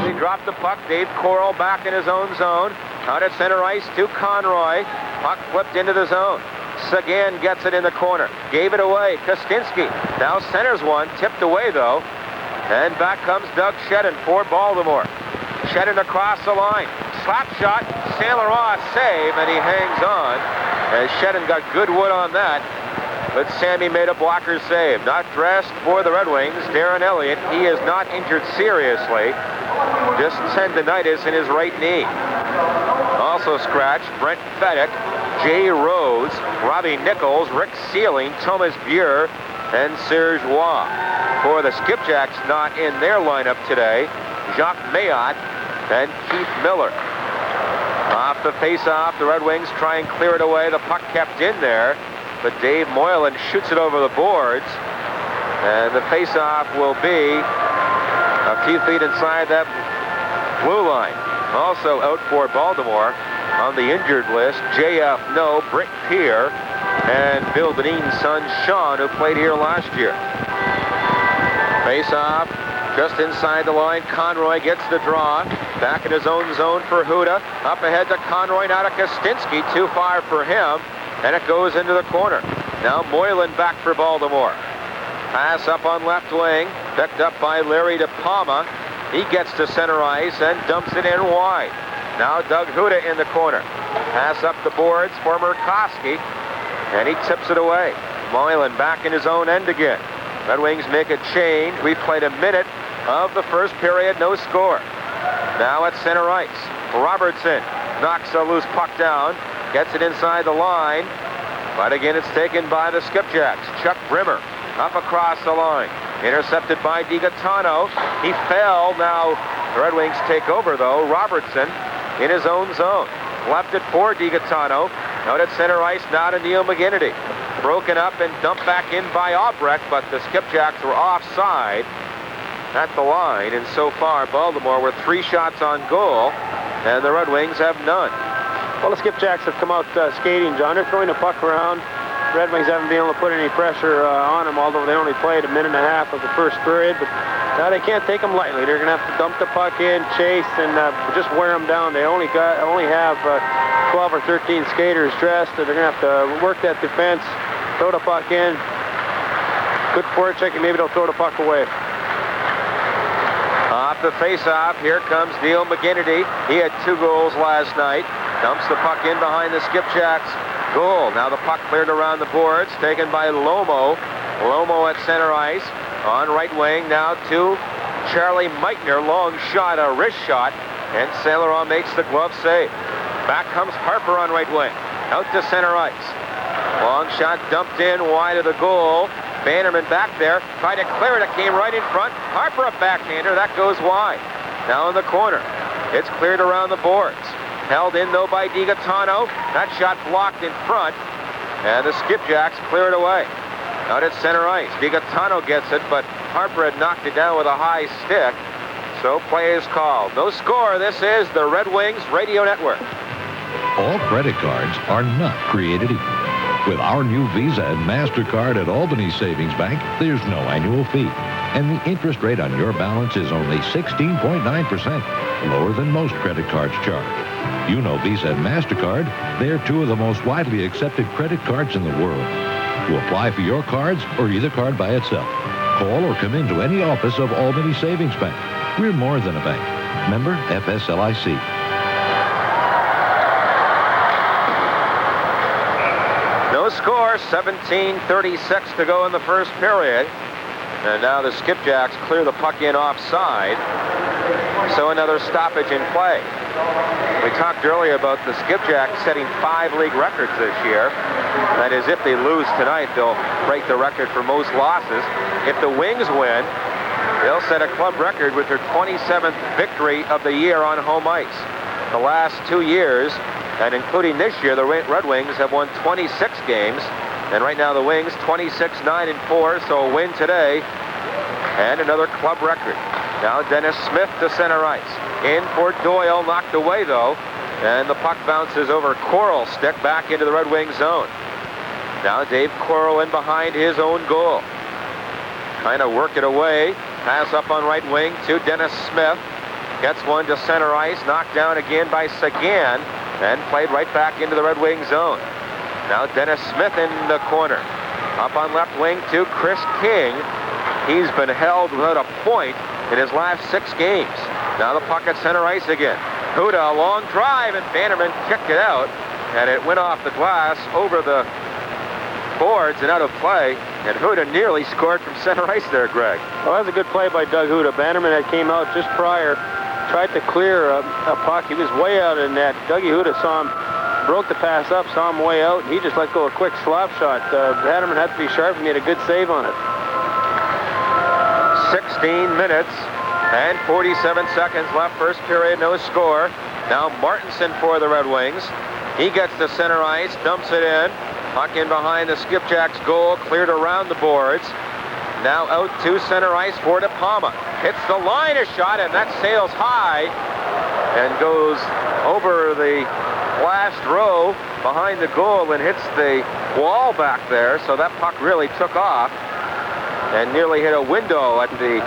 He dropped the puck. Dave Coral back in his own zone. Out at center ice to Conroy. Puck flipped into the zone. Sagan gets it in the corner. Gave it away. Kostinsky now centers one. Tipped away, though. And back comes Doug Shedden for Baltimore. Shedden across the line. Slap shot. Saint Laurent save, and he hangs on. As Shedden got good wood on that. But Sammy made a blocker save. Not dressed for the Red Wings. Darren Elliott. He is not injured seriously. Just tendonitis in his right knee. Also scratched Brent Fedek, Jay Rose, Robbie Nichols, Rick Sealing, Thomas Buer, and Serge Roy. For the Skipjacks, not in their lineup today, Jacques Mayotte and Keith Miller. Off the face-off, the Red Wings try and clear it away. The puck kept in there, but Dave Moylan shoots it over the boards. And the face-off will be a few feet inside that blue line. Also out for Baltimore on the injured list, J.F. No, Britt Peer, and Bill Dineen's son, Sean, who played here last year. Face-off, just inside the line. Conroy gets the draw. Back in his own zone for Huda. Up ahead to Conroy, now to Kostinsky. Too far for him, and it goes into the corner. Now Moylan back for Baltimore. Pass up on left wing, picked up by Larry DePalma. He gets to center ice and dumps it in wide. Now Doug Huda in the corner. Pass up the boards for Murkowski, and he tips it away. Moylan back in his own end again. Red Wings make a change. We played a minute of the first period, no score. Now at center ice. Robertson knocks a loose puck down, gets it inside the line, but again it's taken by the Skipjacks. Chuck Brimmer up across the line. Intercepted by DiGaetano. He fell. Now the Red Wings take over, though. Robertson in his own zone. Left it for DiGaetano. Out at center ice now to Neil McGinnity. Broken up and dumped back in by Albrecht, but the Skipjacks were offside at the line. And so far, Baltimore with 3 shots on goal, and the Red Wings have none. Well, the Skipjacks have come out skating, John. They're throwing the puck around. Red Wings haven't been able to put any pressure on them, although they only played a minute and a half of the first period. But now they can't take them lightly. They're going to have to dump the puck in, chase, and just wear them down. They only have 12 or 13 skaters dressed. So they're going to have to work that defense, throw the puck in. Good forechecking. Maybe they'll throw the puck away. Off the face-off, here comes Neil McGinnity. He had 2 goals last night. Dumps the puck in behind the Skipjacks goal. Now the puck cleared around the boards, taken by Lomo. Lomo at center ice. On right wing now to Charlie Meitner. Long shot, a wrist shot, and Saint Laurent makes the glove save. Back comes Harper on right wing. Out to center ice. Long shot dumped in wide of the goal. Bannerman back there, tried to clear it. It came right in front. Harper a backhander. That goes wide. Now in the corner. It's cleared around the boards. Held in, though, by DiGaetano. That shot blocked in front, and the Skipjacks clear it away. Out at center ice. DiGaetano gets it, but Harper had knocked it down with a high stick, so play is called. No score. This is the Red Wings Radio Network. All credit cards are not created equal. With our new Visa and MasterCard at Albany Savings Bank, there's no annual fee, and the interest rate on your balance is only 16.9%, lower than most credit cards charge. You know Visa and MasterCard, they're 2 of the most widely accepted credit cards in the world. To apply for your cards or either card by itself, call or come into any office of Albany Savings Bank. We're more than a bank. Member FSLIC. No score, 17:36 to go in the first period. And now the Skipjacks clear the puck in offside. So another stoppage in play. We talked earlier about the Skipjacks setting 5 league records this year. That is, if they lose tonight, they'll break the record for most losses. If the Wings win, they'll set a club record with their 27th victory of the year on home ice. The last 2 years, and including this year, the Red Wings have won 26 games. And right now the Wings 26-9-4, so a win today and another club record. Now Dennis Smith to center ice. In for Doyle, knocked away though, and the puck bounces over Coral's stick back into the Red Wings zone. Now Dave Coral in behind his own goal. Trying to work it away Pass up on right wing to Dennis Smith. Gets one to center ice. Knocked down again by Sagan. And played right back into the Red Wing zone. Now Dennis Smith in the corner. Up on left wing to Chris King. He's been held without a point in his last 6 games. Now the puck at center ice again. Huda, a long drive, and Bannerman kicked it out. And it went off the glass over the boards and out of play. And Huda nearly scored from center ice there, Greg. Well, that was a good play by Doug Huda. Bannerman that came out just prior, tried to clear a puck. He was way out in net. Dougie Huda saw him, broke the pass up, saw him way out, and he just let go a quick slap shot. Bannerman had to be sharp and made a good save on it. 16 minutes and 47 seconds left. First period, no score. Now Martinson for the Red Wings. He gets to center ice, dumps it in. Puck in behind the Skipjacks goal, cleared around the boards. Now out to center ice for De Palma. Hits the line, a shot, and that sails high and goes over the last row behind the goal and hits the wall back there. So that puck really took off and nearly hit a window at the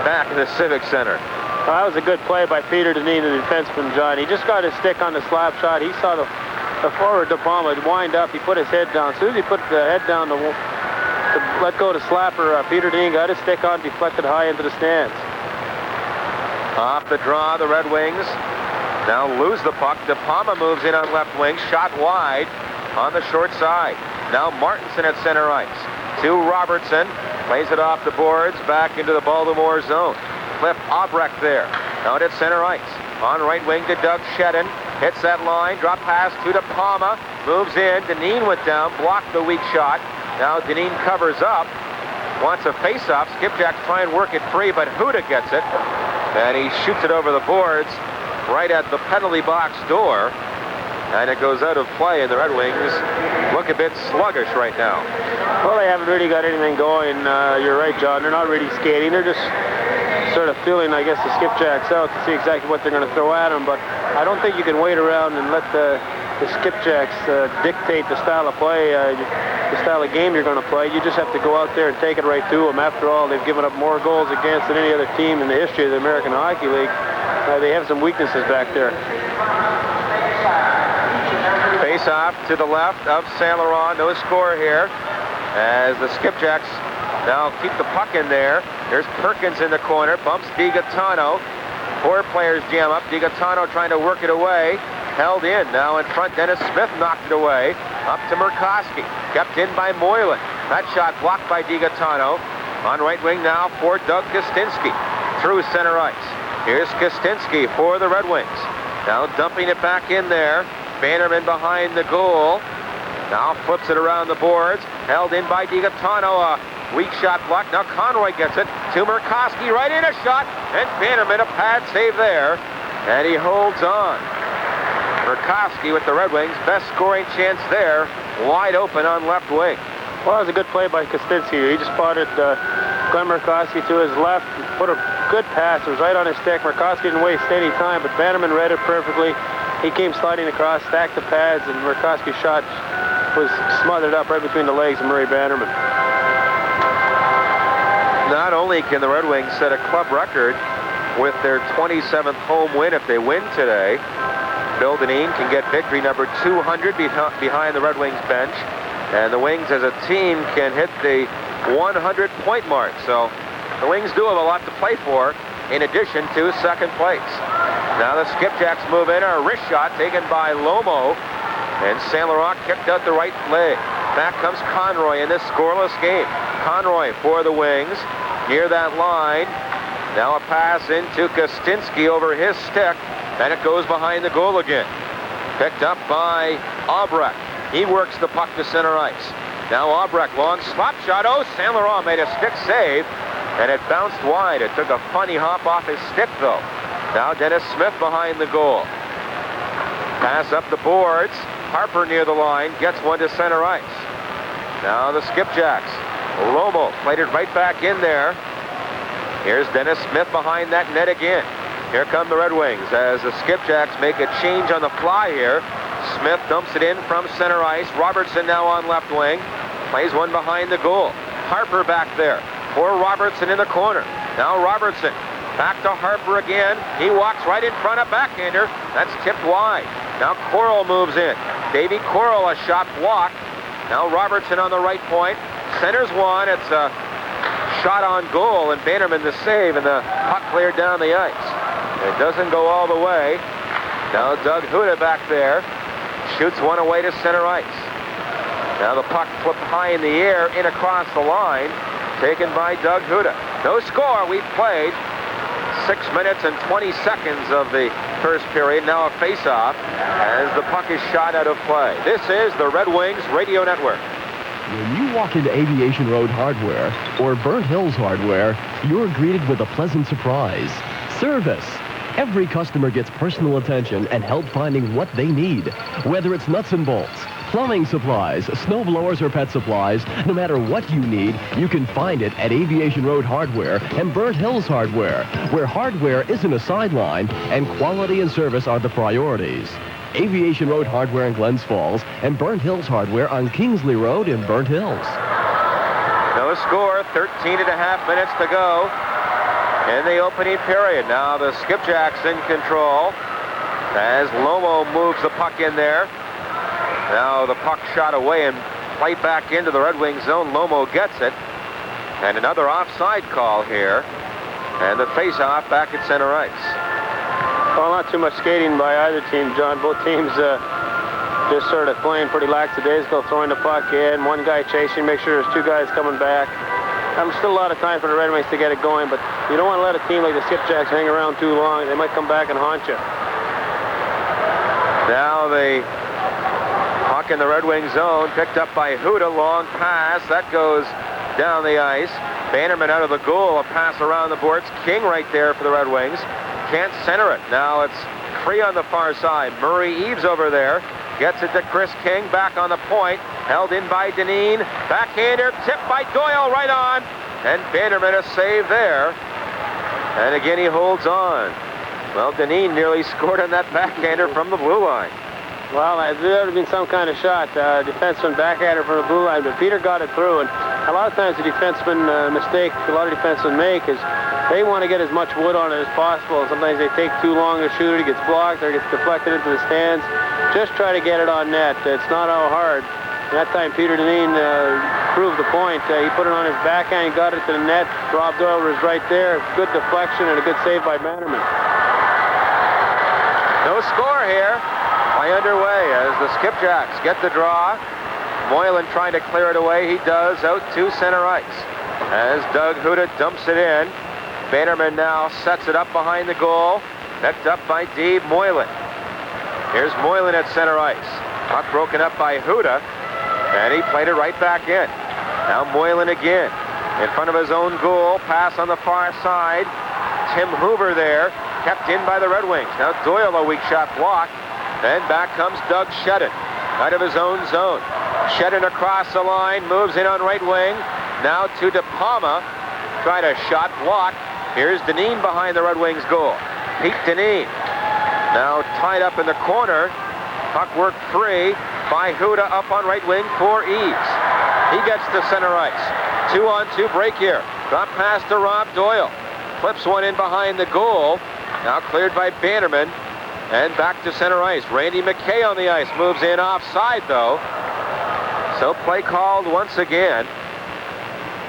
back of the Civic Center. Well, that was a good play by Peter Dineen, the defenseman, John. He just got his stick on the slap shot. He saw the forward De Palma wind up. He put his head down. As soon as he put the head down to let go to slapper, Peter Dineen got his stick on, deflected high into the stands. Off the draw, the Red Wings now lose the puck. De Palma moves in on left wing, shot wide on the short side. Now Martinson at center ice. To Robertson, plays it off the boards, back into the Baltimore zone. Cliff Obrecht there, out at center ice. On right wing to Doug Shedden, hits that line, drop pass to De Palma, moves in, Dineen went down, blocked the weak shot. Now Dineen covers up, wants a face-off. Skipjacks try and work it free, but Huda gets it. And he shoots it over the boards right at the penalty box door. And it goes out of play, and the Red Wings look a bit sluggish right now. Well, they haven't really got anything going. You're right, John. They're not really skating. They're just sort of feeling, I guess, the Skipjacks out to see exactly what they're going to throw at them. But I don't think you can wait around and let the Skipjacks dictate the style of play, the style of game you're going to play. You just have to go out there and take it right to them. After all, they've given up more goals against than any other team in the history of the American Hockey League. They have some weaknesses back there. Face-off to the left of Saint Laurent. No score here as the Skipjacks now keep the puck in there. There's Perkins in the corner, bumps DiGaetano. 4 players jam up. DiGaetano trying to work it away. Held in. Now in front, Dennis Smith knocked it away. Up to Murkowski. Kept in by Moylan. That shot blocked by DiGaetano. On right wing now for Doug Kostinski. Through center ice. Here's Kostinski for the Red Wings. Now dumping it back in there. Bannerman behind the goal. Now flips it around the boards. Held in by DiGaetano. A weak shot blocked. Now Conroy gets it to Murkowski. Right in a shot. And Bannerman a pad save there. And he holds on. Murkowski with the Red Wings. Best scoring chance there. Wide open on left wing. Well, that was a good play by Kostinski. He just spotted Glenn Murkowski to his left. Put a good pass. It was right on his stick. Murkowski didn't waste any time, but Bannerman read it perfectly. He came sliding across, stacked the pads, and Murkowski's shot was smothered up right between the legs of Murray Bannerman. Not only can the Red Wings set a club record with their 27th home win if they win today, Bill Dineen can get victory number 200 behind the Red Wings bench, and the Wings as a team can hit the 100-point mark. So the Wings do have a lot to play for in addition to second place. Now the Skipjacks move in. A wrist shot taken by Lomo. And Saint Laurent kicked out the right leg. Back comes Conroy in this scoreless game. Conroy for the Wings. Near that line. Now a pass into Kostinski over his stick. And it goes behind the goal again. Picked up by Obrecht. He works the puck to center ice. Now Obrecht, long slap shot. Oh, Saint Laurent made a stick save. And it bounced wide. It took a funny hop off his stick, though. Now Dennis Smith behind the goal. Pass up the boards. Harper near the line. Gets one to center ice. Now the Skipjacks. Lomo played it right back in there. Here's Dennis Smith behind that net again. Here come the Red Wings as the Skipjacks make a change on the fly here. Smith dumps it in from center ice. Robertson now on left wing. Plays one behind the goal. Harper back there for Robertson in the corner. Now Robertson. Back to Harper again. He walks right in front of backhander. That's tipped wide. Now Coral moves in. Davy Coral, a shot blocked. Now Robertson on the right point. Centers one. It's a shot on goal, and Bannerman the save, and the puck cleared down the ice. It doesn't go all the way. Now Doug Huda back there. Shoots one away to center ice. Now the puck flipped high in the air, in across the line. Taken by Doug Huda. No score. We've played 6 minutes and 20 seconds of the first period. Now a face-off as the puck is shot out of play. This is the Red Wings Radio Network. When you walk into Aviation Road Hardware or Burnt Hills Hardware, you're greeted with a pleasant surprise. Service. Every customer gets personal attention and help finding what they need. Whether it's nuts and bolts, plumbing supplies, snow blowers, or pet supplies, no matter what you need, you can find it at Aviation Road Hardware and Burnt Hills Hardware, where hardware isn't a sideline and quality and service are the priorities. Aviation Road Hardware in Glens Falls and Burnt Hills Hardware on Kingsley Road in Burnt Hills. No score, 13 and a half minutes to go in the opening period. Now the Skipjacks in control as Lomo moves the puck in there. Now the puck shot away and played back into the Red Wings zone. Lomo gets it. And another offside call here. And the face-off back at center ice. Well, not too much skating by either team, John. Both teams just sort of playing pretty lackadaisical, throwing the puck in. One guy chasing, make sure there's two guys coming back. There's still a lot of time for the Red Wings to get it going, but you don't want to let a team like the Skipjacks hang around too long. They might come back and haunt you. Now the puck in the Red Wings zone, picked up by Huda, long pass. That goes down the ice. Bannerman out of the goal, a pass around the boards. King right there for the Red Wings. Can't center it. Now it's free on the far side. Murray Eves over there. Gets it to Chris King, back on the point. Held in by Deneen. Backhander, tipped by Doyle, right on. And Bannerman a save there. And again he holds on. Well, Deneen nearly scored on that backhander from the blue line. Well, there would have been some kind of shot. Defenseman backhander from the blue line, but Peter got it through. And a lot of times the defenseman mistake a lot of defensemen make is they want to get as much wood on it as possible. Sometimes they take too long to shoot it. It gets blocked or gets deflected into the stands. Just try to get it on net. It's not all hard. That time Peter Deneen proved the point. He put it on his backhand, got it to the net. Rob Doyle was right there. Good deflection and a good save by Bannerman. No score here. Play underway as the Skipjacks get the draw. Moylan trying to clear it away. He does, out to center ice. As Doug Huda dumps it in. Bannerman now sets it up behind the goal. Picked up by Dave Moylan. Here's Moylan at center ice. Puck broken up by Huda. And he played it right back in. Now Moylan again. In front of his own goal. Pass on the far side. Tim Hoover there. Kept in by the Red Wings. Now Doyle, a weak shot blocked. Then back comes Doug Shedden. Out of his own zone. Shedden across the line. Moves in on right wing. Now to De Palma. Tried a shot block. Here's Deneen behind the Red Wings goal. Pete Deneen. Now tied up in the corner. Puck worked free by Huda up on right wing for Eves. He gets to center ice. 2-on-2 break here. Drop pass to Rob Doyle. Flips one in behind the goal. Now cleared by Bannerman. And back to center ice. Randy McKay on the ice. Moves in offside though. So play called once again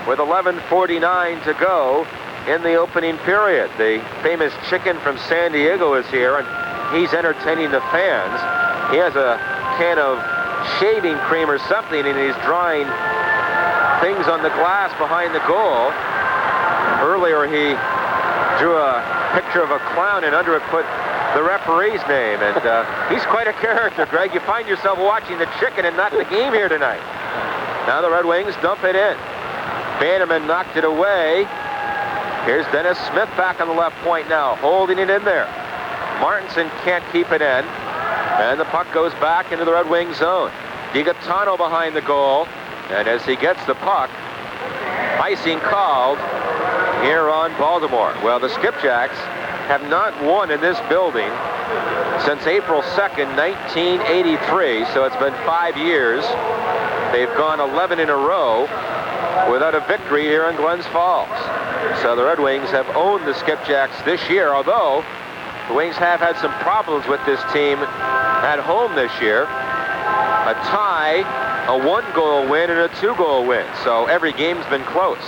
with 11:49 to go in the opening period. The famous chicken from San Diego is here, and he's entertaining the fans. He has a can of shaving cream or something, and he's drawing things on the glass behind the goal. Earlier, he drew a picture of a clown, and under it put the referee's name, and he's quite a character, Greg. You find yourself watching the chicken and not the game here tonight. Now the Red Wings dump it in. Bannerman knocked it away. Here's Dennis Smith back on the left point now, holding it in there. Martinson can't keep it in, and the puck goes back into the Red Wings zone. DiGaetano behind the goal, and as he gets the puck, icing called here on Baltimore. Well, the Skipjacks have not won in this building since April 2nd, 1983, so it's been 5 years. They've gone 11 in a row without a victory here in Glens Falls. So the Red Wings have owned the Skipjacks this year, although the Wings have had some problems with this team at home this year. A tie, a 1-goal win, and a 2-goal win. So every game's been close.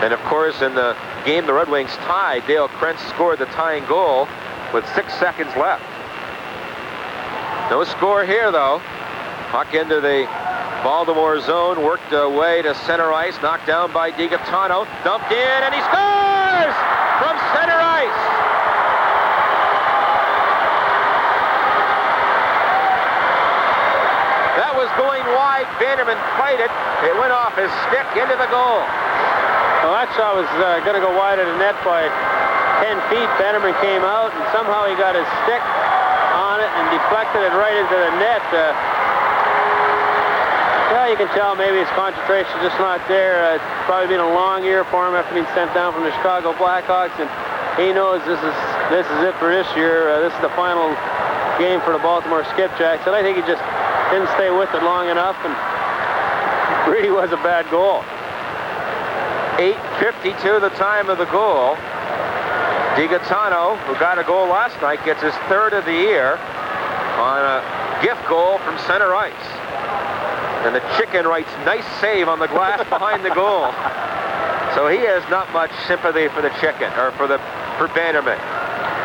And of course, in the game the Red Wings tied, Dale Krentz scored the tying goal with 6 seconds left. No score here, though. Puck into the Baltimore zone, worked away to center ice, knocked down by DiGaetano, dumped in, and he scores from center ice. That was going wide. Vanderman played it. It went off his stick into the goal. Well, that shot was going to go wide of the net by 10 feet. Vanderman came out, and somehow he got his stick on it and deflected it right into the net. Yeah, you can tell maybe his concentration just not there. It's probably been a long year for him after being sent down from the Chicago Blackhawks, and he knows this is it for this year. This is the final game for the Baltimore Skipjacks, and I think he just didn't stay with it long enough, and it really was a bad goal. 8:52 the time of the goal. DiGaetano, who got a goal last night, gets his 3rd of the year on a gift goal from center ice. And the Chicken writes, nice save on the glass behind the goal. So he has not much sympathy for the Chicken, or for Bannerman.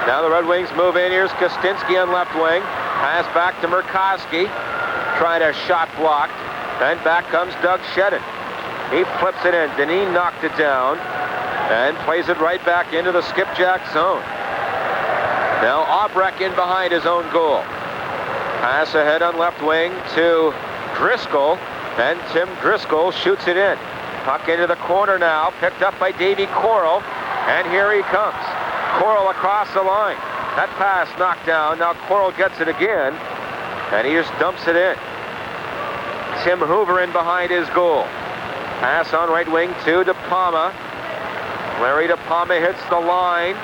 Now the Red Wings move in. Here's Kostinski on left wing. Pass back to Murkowski. Tried a shot blocked. And back comes Doug Shedden. He flips it in. Denis knocked it down and plays it right back into the Skipjack zone. Now Albrecht in behind his own goal. Pass ahead on left wing to Driscoll, and Tim Driscoll shoots it in. Puck into the corner now, picked up by Davey Coral, and here he comes. Coral across the line. That pass knocked down. Now Coral gets it again, and he just dumps it in. Tim Hoover in behind his goal. Pass on right wing to DePalma. Larry DePalma hits the line.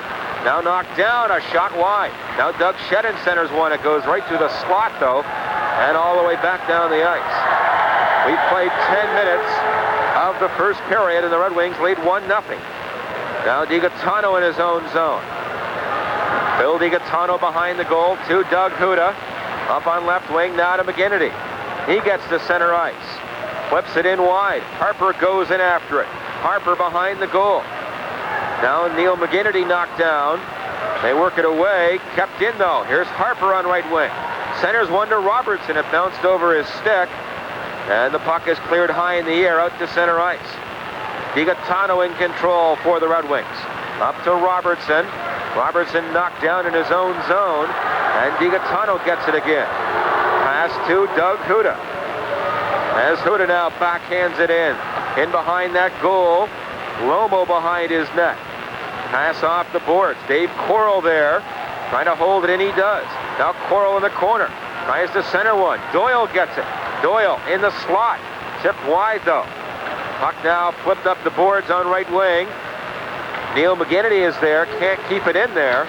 Now knocked down, a shot wide. Now Doug Shedden centers one. It goes right through the slot, though, and all the way back down the ice. We've played 10 minutes of the first period, and the Red Wings lead 1-0. Now DiGaetano in his own zone. Phil DiGaetano behind the goal to Doug Huda. Up on left wing now to McGinnity. He gets to center ice. Flips it in wide. Harper goes in after it. Harper behind the goal. Now Neil McGinnity knocked down. They work it away. Kept in, though. Here's Harper on right wing. Centers one to Robertson. It bounced over his stick. And the puck is cleared high in the air out to center ice. DiGaetano in control for the Red Wings. Up to Robertson. Robertson knocked down in his own zone. And DiGaetano gets it again. Pass to Doug Huda. As Huda now backhands it in. In behind that goal. Lomo behind his net. Pass off the boards. Dave Coral there. Trying to hold it in, he does. Now Coral in the corner. Tries to center one. Doyle gets it. Doyle in the slot. Tipped wide, though. Puck now flipped up the boards on right wing. Neil McGinnity is there. Can't keep it in there.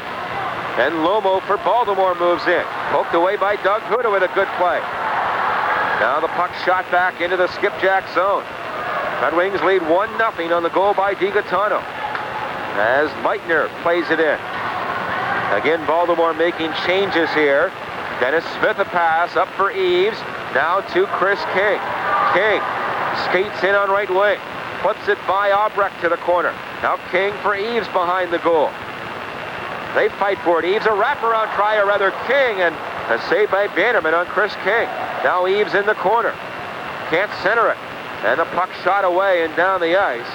And Lomo for Baltimore moves in. Poked away by Doug Huda with a good play. Now the puck shot back into the Skipjack zone. Red Wings lead 1-0 on the goal by DiGaetano. As Meitner plays it in. Again, Baltimore making changes here. Dennis Smith a pass up for Eaves. Now to Chris King. King skates in on right wing. Flips it by Albrecht to the corner. Now King for Eaves behind the goal. They fight for it. Eaves a wraparound try, or rather King, and a save by Bannerman on Chris King. Now Eaves in the corner. Can't center it. And the puck shot away and down the ice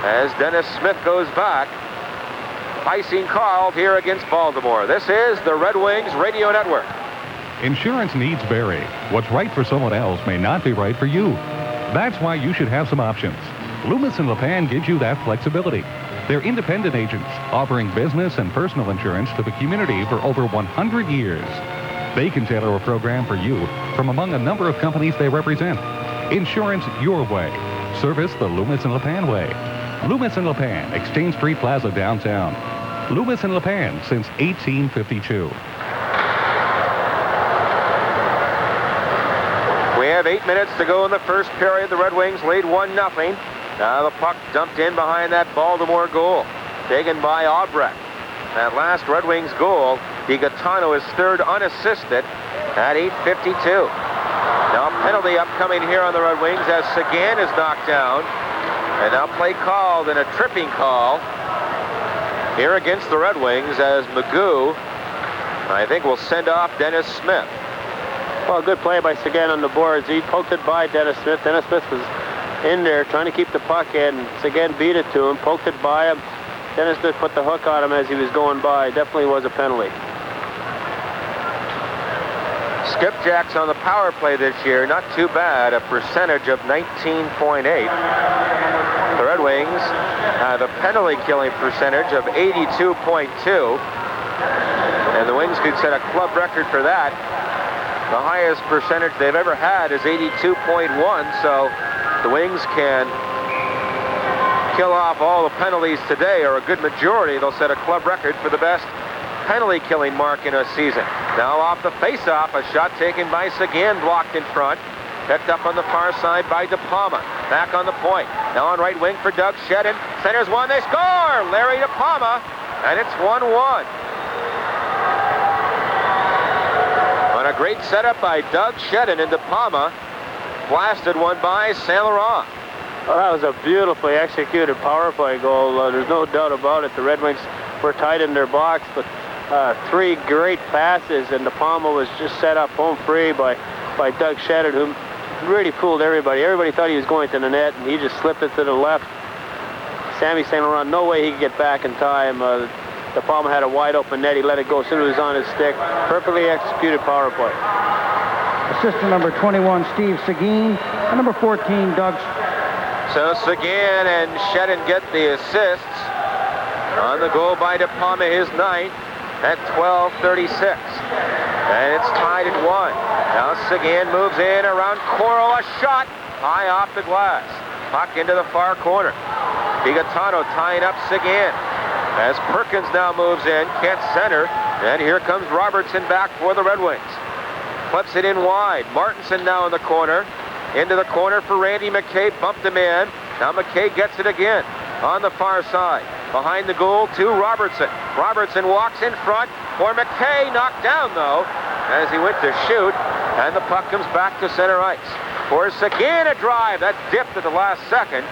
as Dennis Smith goes back. Icing called here against Baltimore. This is the Red Wings Radio Network. Insurance needs vary. What's right for someone else may not be right for you. That's why you should have some options. Loomis & LePan gives you that flexibility. They're independent agents offering business and personal insurance to the community for over 100 years. They can tailor a program for you from among a number of companies they represent. Insurance your way. Service the Loomis & LePan way. Loomis & LePan, Exchange Street Plaza, downtown. Loomis & LePan since 1852. We have 8 minutes to go in the first period. The Red Wings lead 1-0. Now the puck dumped in behind that Baltimore goal. Taken by Albrecht. That last Red Wings goal, DiGaetano is third unassisted at 8:52. Now penalty upcoming here on the Red Wings as Sagan is knocked down. And now play called and a tripping call here against the Red Wings as Magoo, I think, will send off Dennis Smith. Well, good play by Sagan on the boards. He poked it by Dennis Smith. Dennis Smith was in there trying to keep the puck in. Sagan beat it to him, poked it by him. Dennis Smith put the hook on him as he was going by. Definitely was a penalty. Skipjacks on the power play this year, not too bad, a percentage of 19.8. The Red Wings have a penalty killing percentage of 82.2. And the Wings could set a club record for that. The highest percentage they've ever had is 82.1, so the Wings can kill off all the penalties today, or a good majority. They'll set a club record for the best penalty killing mark in a season. Now off the face-off, a shot taken by Sagan, blocked in front. Picked up on the far side by De Palma. Back on the point. Now on right wing for Doug Shedden. Centers one, they score! Larry De Palma, and it's 1-1. On a great setup by Doug Shedden, and De Palma blasted one by Saint Laurent. Well, that was a beautifully executed power play goal. There's no doubt about it. The Red Wings were tight in their box, but three great passes, and De Palma was just set up home free by Doug Shedden, who really fooled everybody. Everybody thought he was going to the net, and he just slipped it to the left. Sammy Saint Laurent, no way he could get back in time. De Palma had a wide open net. He let it go as soon as it was on his stick. Perfectly executed power play. Assistant number 21, Steve Seguin, and number 14, Doug. So Sagan and Shedden get the assists on the goal by De Palma, his ninth, at 12:36. And it's tied at 1. Now Sagan moves in around Coral, a shot high off the glass. Puck into the far corner. DiGaetano tying up Sagan. As Perkins now moves in, can't center, and here comes Robertson back for the Red Wings. Flips it in wide. Martinson now in the corner. Into the corner for Randy McKay, bumped him in. Now McKay gets it again on the far side. Behind the goal to Robertson. Robertson walks in front for McKay, knocked down though as he went to shoot, and the puck comes back to center ice. For Sagan, a drive that dipped at the last second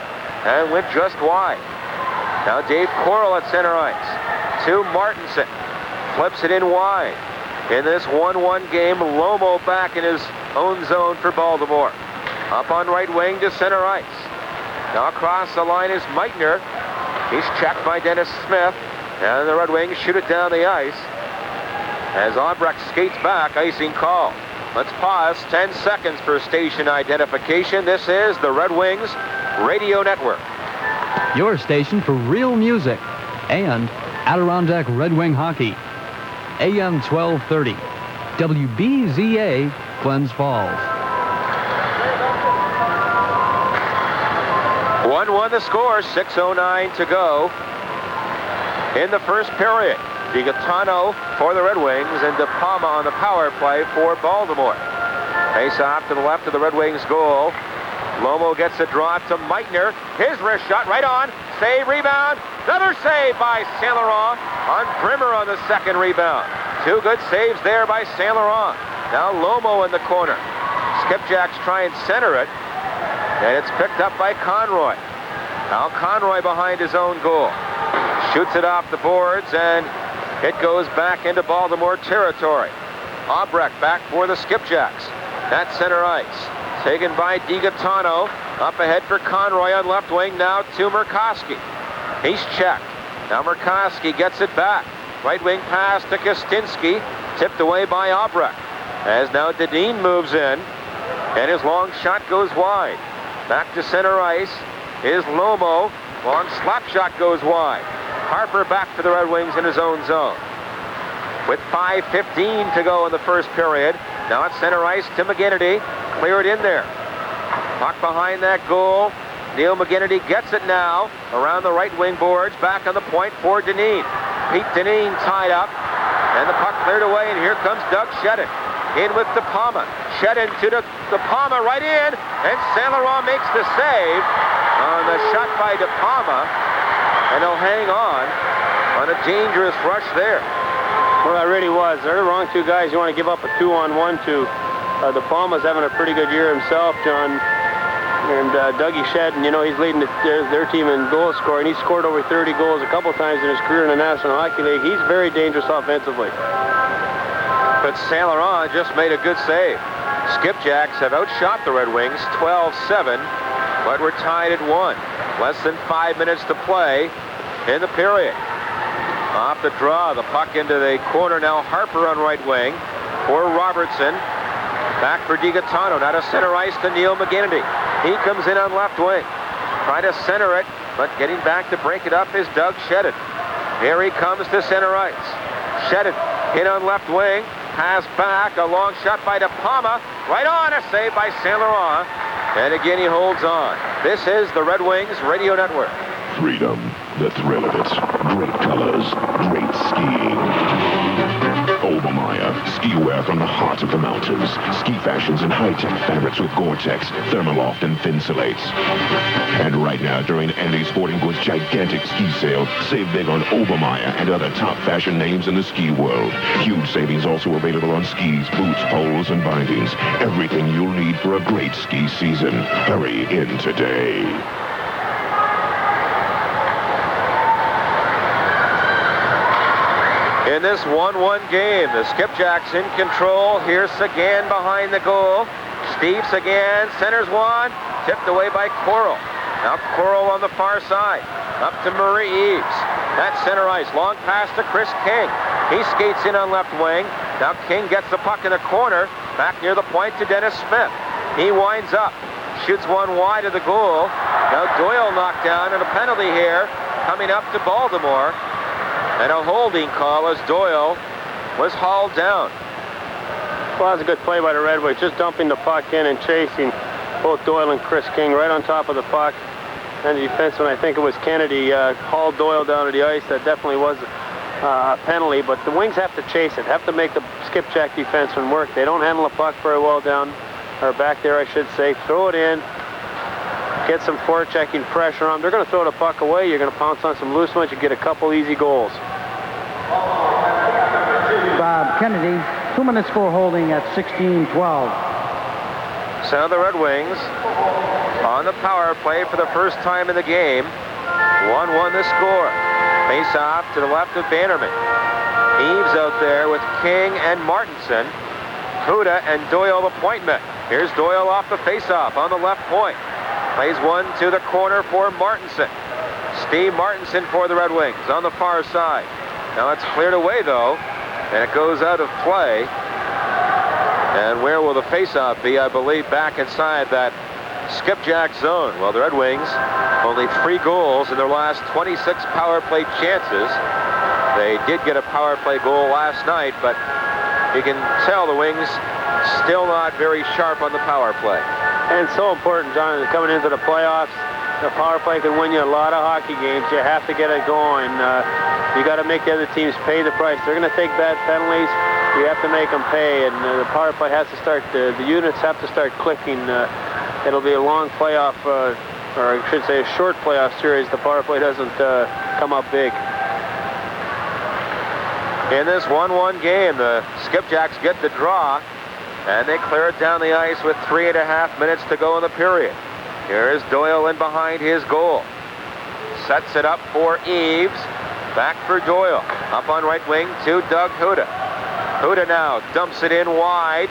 and went just wide. Now Dave Coral at center ice to Martinson. Flips it in wide. In this 1-1 game, Lomo back in his own zone for Baltimore. Up on right wing to center ice. Now across the line is Meitner. He's checked by Dennis Smith, and the Red Wings shoot it down the ice as Albrecht skates back, icing call. Let's pause 10 seconds for station identification. This is the Red Wings Radio Network. Your station for real music and Adirondack Red Wing hockey. AM 1230, WBZA, Glens Falls. 1-1 the score, 6:09 to go in the first period. DiGaetano for the Red Wings and De Palma on the power play for Baltimore. Face off to the left of the Red Wings goal. Lomo gets a draw to Meitner. His wrist shot right on. Save, rebound. Another save by Saint Laurent on Brimmer on the second rebound. Two good saves there by Saint Laurent. Now Lomo in the corner. Skipjacks try and center it. And it's picked up by Conroy. Now Conroy behind his own goal. Shoots it off the boards, and it goes back into Baltimore territory. Albrecht back for the Skipjacks. That's center ice. Taken by DiGaetano. Up ahead for Conroy on left wing. Now to Murkowski. He's checked. Now Murkowski gets it back. Right wing pass to Kostinski. Tipped away by Albrecht. As now Dedin moves in. And his long shot goes wide. Back to center ice is Lomo. Long slap shot goes wide. Harper back for the Red Wings in his own zone. With 5:15 to go in the first period. Now at center ice to McGinnity. Clear it in there. Puck behind that goal. Neil McGinnity gets it now. Around the right wing boards. Back on the point for Dineen. Pete Dineen tied up. And the puck cleared away, and here comes Doug Shedden. In with De Palma. Shedden to De Palma right in. And Saint Laurent makes the save. on the shot by De Palma, and they'll hang on a dangerous rush there. Well, that really was. They're the wrong two guys you want to give up a 2-on-1 to. De Palma's having a pretty good year himself, John. And Dougie Shedden, you know, he's leading their team in goal scoring. He's scored over 30 goals a couple times in his career in the National Hockey League. He's very dangerous offensively. But Saint Laurent just made a good save. Skipjacks have outshot the Red Wings 12-7, but we're tied at 1. Less than 5 minutes to play in the period. Off the draw, the puck into the corner now. Harper on right wing for Robertson. Back for DiGaetano. Now to center ice to Neil McGinnity. He comes in on left wing. Trying to center it, but getting back to break it up is Doug Shedden. Here he comes to center ice. Shedden in on left wing. Pass back. A long shot by De Palma. Right on. A save by Saint Laurent. And again he holds on. This is the Red Wings Radio Network. Freedom, the thrill of it. Great colors, great skiing. Obermeyer, ski wear from the heart of the mountains. Ski fashions and high-tech fabrics with Gore-Tex, Thermaloft, and Thin-Solates. And right now, during NA Sporting Goods' gigantic ski sale, save big on Obermeyer and other top fashion names in the ski world. Huge savings also available on skis, boots, poles, and bindings. Everything you'll need for a great ski season. Hurry in today. In this 1-1 game, the Skipjacks in control. Here's Sagan behind the goal. Steve Sagan centers one, tipped away by Coral. Now Coral on the far side, up to Murray Eves. That's center ice, long pass to Chris King. He skates in on left wing. Now King gets the puck in the corner, back near the point to Dennis Smith. He winds up, shoots one wide of the goal. Now Doyle knocked down, and a penalty here coming up to Baltimore. And a holding call as Doyle was hauled down. Well, that's a good play by the Red Wings, just dumping the puck in and chasing both Doyle and Chris King right on top of the puck. And the defenseman, I think it was Kennedy, hauled Doyle down to the ice. That definitely was a penalty, but the Wings have to chase it, have to make the Skipjack defenseman work. They don't handle the puck very well down, or back there, I should say. Throw it in. Get some forechecking pressure on them. They're going to throw the puck away. You're going to pounce on some loose ones. You get a couple easy goals. Bob Kennedy, 2 minutes for holding at 16-12. So the Red Wings on the power play for the first time in the game. 1-1 the score. Face off to the left of Bannerman. Eves out there with King and Martinson. Huda and Doyle appointment. Here's Doyle off the face-off on the left point. Plays one to the corner for Martinson. Steve Martinson for the Red Wings on the far side. Now it's cleared away, though, and it goes out of play. And where will the face-off be? I believe back inside that Skipjack zone. Well, the Red Wings, only 3 goals in their last 26 power play chances. They did get a power play goal last night, but you can tell the Wings still not very sharp on the power play. And it's so important, John, coming into the playoffs. The power play can win you a lot of hockey games. You have to get it going. You got to make the other teams pay the price. They're going to take bad penalties. You have to make them pay, and the power play has to start. The units have to start clicking. It'll be a long playoff, or I should say, a short playoff series. The power play doesn't come up big. In this 1-1 game, the Skipjacks get the draw. And they clear it down the ice with 3.5 minutes to go in the period. Here's Doyle in behind his goal. Sets it up for Eves. Back for Doyle. Up on right wing to Doug Huda. Huda now dumps it in wide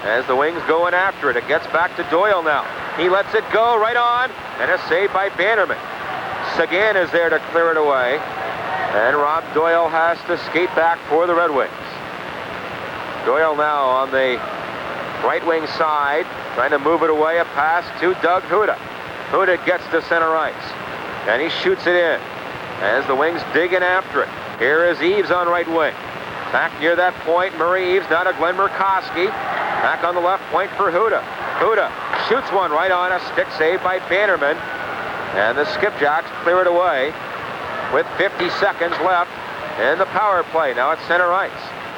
as the Wings go in after it. It gets back to Doyle now. He lets it go right on. And a save by Bannerman. Sagan is there to clear it away. And Rob Doyle has to skate back for the Red Wings. Doyle now on the right wing side, trying to move it away. A pass to Doug Huda. Huda gets to center ice, and he shoots it in as the Wings dig in after it. Here is Eves on right wing. Back near that point, Murray Eves, now to Glenn Murkowski. Back on the left point for Huda. Huda shoots one right on, a stick save by Bannerman. And the Skipjacks clear it away with 50 seconds left in the power play. Now it's center ice.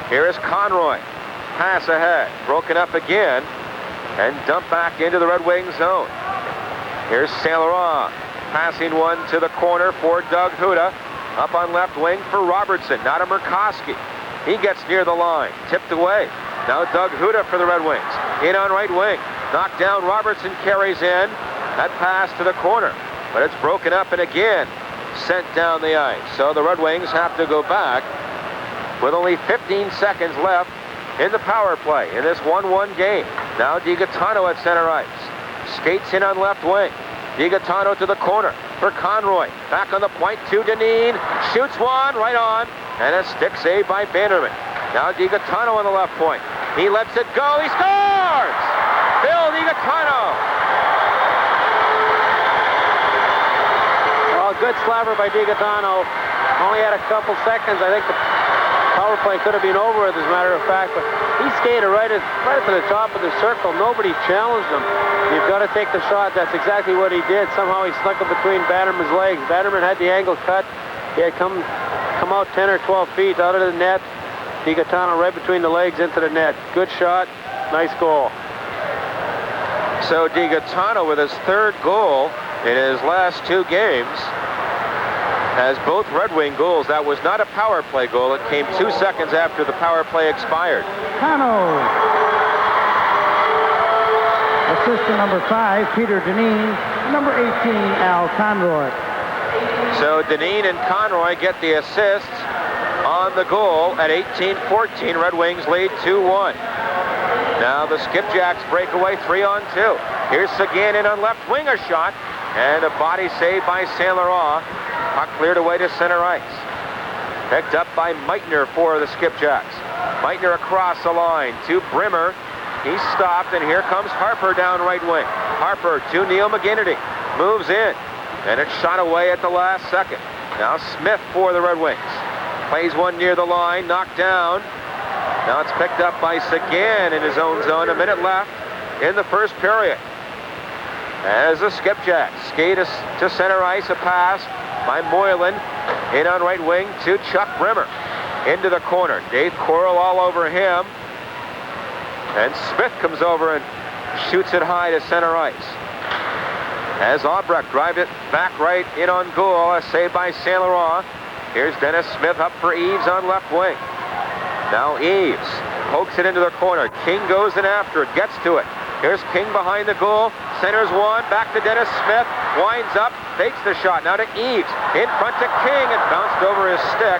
Here is Conroy. Pass ahead, broken up again, and dumped back into the Red Wings zone. Here's Saint Laurent. passing one to the corner for Doug Huda. Up on left wing for Robertson. Now to Murkowski. He gets near the line. Tipped away. Now Doug Huda for the Red Wings. In on right wing. Knocked down. Robertson carries in. That pass to the corner. But it's broken up and again sent down the ice. So the Red Wings have to go back with only 15 seconds left in the power play in this 1-1 game. Now DiGaetano at center ice. Skates in on left wing. DiGaetano to the corner for Conroy. Back on the point to Dineen. Shoots one right on. And a stick save by Bannerman. Now DiGaetano on the left point. He lets it go. He scores! Phil DiGaetano. Well, good slapper by DiGaetano. Only had a couple seconds. I think the power play could have been over, as a matter of fact, but he skated right to the top of the circle. Nobody challenged him. You've got to take the shot. That's exactly what he did. Somehow he snuck it between Bannerman's legs. Bannerman had the angle cut. He had come out 10 or 12 feet out of the net. DiGaetano right between the legs into the net. Good shot. Nice goal. So DiGaetano with his third goal in his last two games has both Red Wing goals. That was not a power play goal. It came 2 seconds after the power play expired. Cano. Assistant number 5, Peter Dineen. Number 18, Al Conroy. So Dineen and Conroy get the assists on the goal at 18-14. Red Wings lead 2-1. Now the Skipjacks break away 3-on-2. Here's Seguin in on left wing, a shot. And a body save by Saint Laurent. Puck cleared away to center ice. Picked up by Meitner for the Skipjacks. Meitner across the line to Brimmer. He's stopped, and here comes Harper down right wing. Harper to Neil McGinnity. Moves in, and it's shot away at the last second. Now Smith for the Red Wings. Plays one near the line, knocked down. Now it's picked up by Seguin in his own zone. A minute left in the first period. As the Skipjacks skate to center ice, a pass by Moylan. In on right wing to Chuck Brimmer. Into the corner. Dave Coral all over him. And Smith comes over and shoots it high to center ice. As Albrecht drives it back right in on goal. A save by Saint Laurent. Here's Dennis Smith up for Eaves on left wing. Now Eaves pokes it into the corner. King goes in after it. Gets to it. Here's King behind the goal. Centers one. Back to Dennis Smith. Winds up. Takes the shot. Now to Eaves. In front to King. It bounced over his stick.